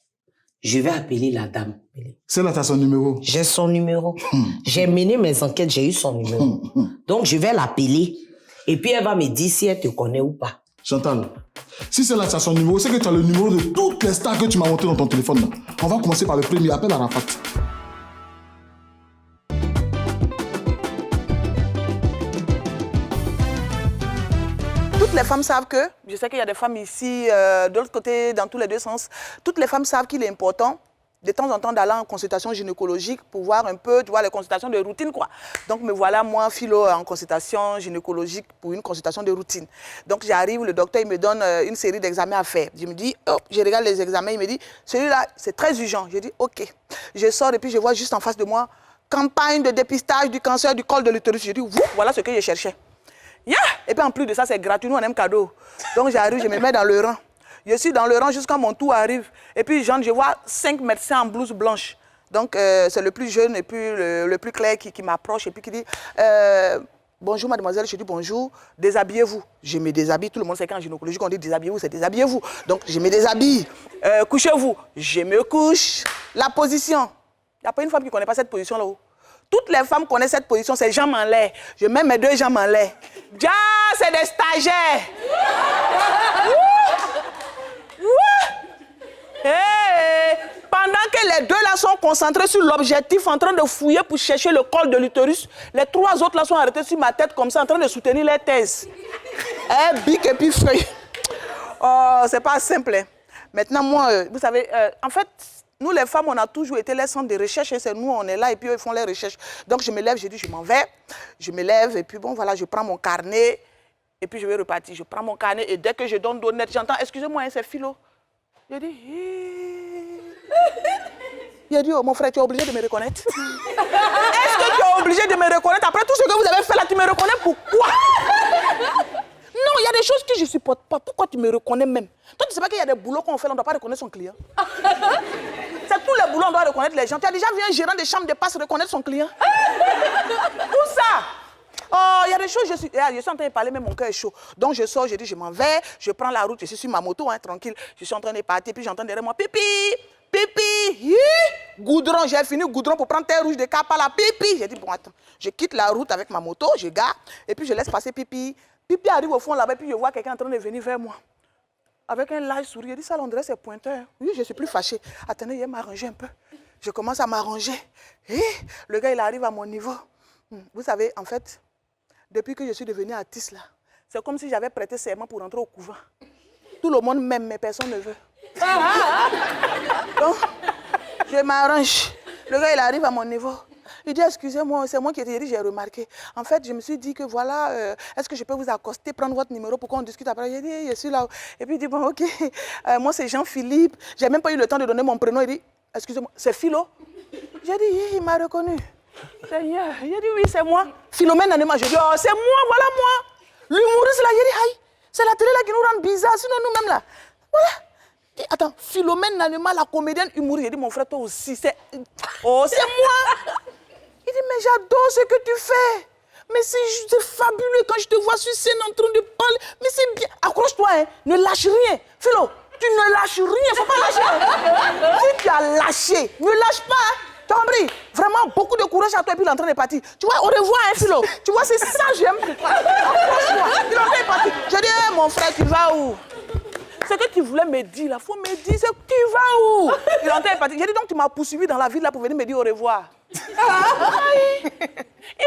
Je vais appeler la dame. C'est là, tu as son numéro? J'ai son numéro. J'ai mené mes enquêtes, j'ai eu son numéro. Donc, je vais l'appeler. Et puis, elle va me dire si elle te connaît ou pas. Chantal, si c'est là, tu as son numéro, c'est que tu as le numéro de toutes les stars que tu m'as montré dans ton téléphone. Là. On va commencer par le premier. Appelle Arafat. Toutes les femmes savent que, je sais qu'il y a des femmes ici, de l'autre côté, dans tous les deux sens, toutes les femmes savent qu'il est important de temps en temps d'aller en consultation gynécologique pour voir un peu, tu vois, les consultations de routine, quoi. Donc, me voilà, moi, philo, en consultation gynécologique pour une consultation de routine. Donc, j'arrive, le docteur, il me donne une série d'examens à faire. Je me dis, oh, je regarde les examens, il me dit, celui-là, c'est très urgent. Je dis, OK. Je sors et puis je vois juste en face de moi, campagne de dépistage du cancer du col de l'utérus. Je dis, voilà ce que je cherchais. Yeah! Et puis en plus de ça, c'est gratuit, nous on aime cadeau. Donc j'arrive, je me mets dans le rang. Je suis dans le rang jusqu'à mon tour arrive. Et puis je vois 5 médecins en blouse blanche. Donc c'est le plus jeune et puis le plus clair qui m'approche et puis qui dit bonjour mademoiselle, je dis bonjour, déshabillez-vous. Je me déshabille, tout le monde sait qu'en gynécologie on dit déshabillez-vous, c'est déshabillez-vous. Donc je me déshabille, couchez-vous, je me couche. La position, il n'y a pas une femme qui ne connaît pas cette position là-haut. Toutes les femmes connaissent cette position, c'est jambes en l'air. Je mets mes deux jambes en l'air. Ja, c'est des stagiaires. Hey, pendant que les deux là sont concentrés sur l'objectif, en train de fouiller pour chercher le col de l'utérus, les trois autres là sont arrêtés sur ma tête comme ça, en train de soutenir les thèses. Bic et puis feuille. Oh, c'est pas simple. Hein. Maintenant, moi, vous savez, en fait, nous, les femmes, on a toujours été les centres de recherche et c'est nous, on est là et puis eux, ils font les recherches. Donc, je me lève, je dis, je m'en vais. Je me lève et puis bon, voilà, je prends mon carnet et puis je vais repartir. Je prends mon carnet et dès que je donne d'honnête, j'entends, excusez-moi, hein, c'est philo. Je dis, il a dit, oh, mon frère, tu es obligé de me reconnaître. Est-ce que tu es obligé de me reconnaître? Après tout ce que vous avez fait là, tu me reconnais pourquoi? Non, il y a des choses que je ne supporte pas. Pourquoi tu me reconnais même? Toi, tu ne sais pas qu'il y a des boulots qu'on fait, on ne doit pas reconnaître son client. C'est tous les boulots, on doit reconnaître les gens. Tu as déjà vu un gérant de chambre de passe reconnaître son client? Où ça? Oh, il y a des choses, je suis en train de parler, mais mon cœur est chaud. Donc je sors, je dis, je m'en vais, je prends la route, je suis sur ma moto, hein, tranquille. Je suis en train de partir, puis j'entends derrière moi, pipi, pipi, goudron, j'ai fini goudron pour prendre terre rouge de cap à la pipi. J'ai dit, bon, attends, je quitte la route avec ma moto, je gare, et puis je laisse passer pipi. Pipi arrive au fond là-bas, puis je vois quelqu'un en train de venir vers moi. Avec un large sourire, il dit, ça, on dirait c'est pointeur. Oui, je suis plus fâchée. Attendez, il va m'arranger un peu. Je commence à m'arranger. Et le gars, il arrive à mon niveau. Vous savez, en fait, depuis que je suis devenue artiste, là, c'est comme si j'avais prêté serment pour rentrer au couvent. Tout le monde m'aime, mais personne ne veut. Donc, je m'arrange. Le gars, il arrive à mon niveau. Il dit, excusez-moi, c'est moi qui ai dit, j'ai remarqué. En fait, je me suis dit que voilà, est-ce que je peux vous accoster, prendre votre numéro pour qu'on discute après? J'ai dit, je suis là. Et puis il dit, bon, ok, moi c'est Jean-Philippe. J'ai même pas eu le temps de donner mon prénom. Il dit, excusez-moi, c'est Philo? J'ai dit, il m'a reconnu. Seigneur, il a dit, oui, c'est moi. Philomène Nanema, j'ai dit, oh, c'est moi, voilà moi. L'humoriste là, il dit, aïe, c'est la télé là qui nous rend bizarre, sinon nous-mêmes là. Voilà. Et attends, Philomène Nanema, la comédienne humoriste, j'ai dit, mon frère, toi aussi, c'est... Oh, c'est moi. Il dit, mais j'adore ce que tu fais. Mais c'est fabuleux quand je te vois sur scène en train de parler. Mais c'est bien. Accroche-toi, hein. Ne lâche rien. Philo, tu ne lâches rien. Faut pas lâcher. Si tu as lâché, ne lâche pas. Hein. T'as compris? Vraiment, beaucoup de courage à toi et puis l'entraîne est parti. Tu vois, au revoir, hein, Philo. Tu vois, c'est ça que j'aime. Accroche-toi. Puis l'entraîne est parti. Je dis, hey, mon frère, tu vas où? Ce que tu voulais me dire, là, faut me dire, c'est que tu vas où? Il est parti. J'ai dit, donc tu m'as poursuivi dans la ville là pour venir me dire au revoir. Il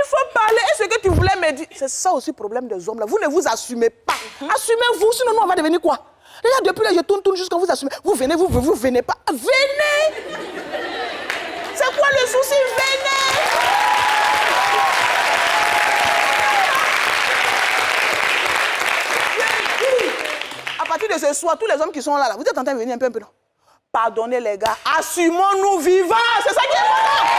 faut parler. Et ce que tu voulais me dire, c'est ça aussi le problème des hommes là. Vous ne vous assumez pas. Assumez-vous, sinon nous on va devenir quoi? Regarde, depuis là, je tourne jusqu'à vous assumer. Vous venez, vous venez pas. Venez! C'est quoi le souci? Venez! À partir de ce soir, tous les hommes qui sont là, vous êtes en train de venir un peu, non? Pardonnez les gars, assumons-nous vivants, c'est ça qui est important.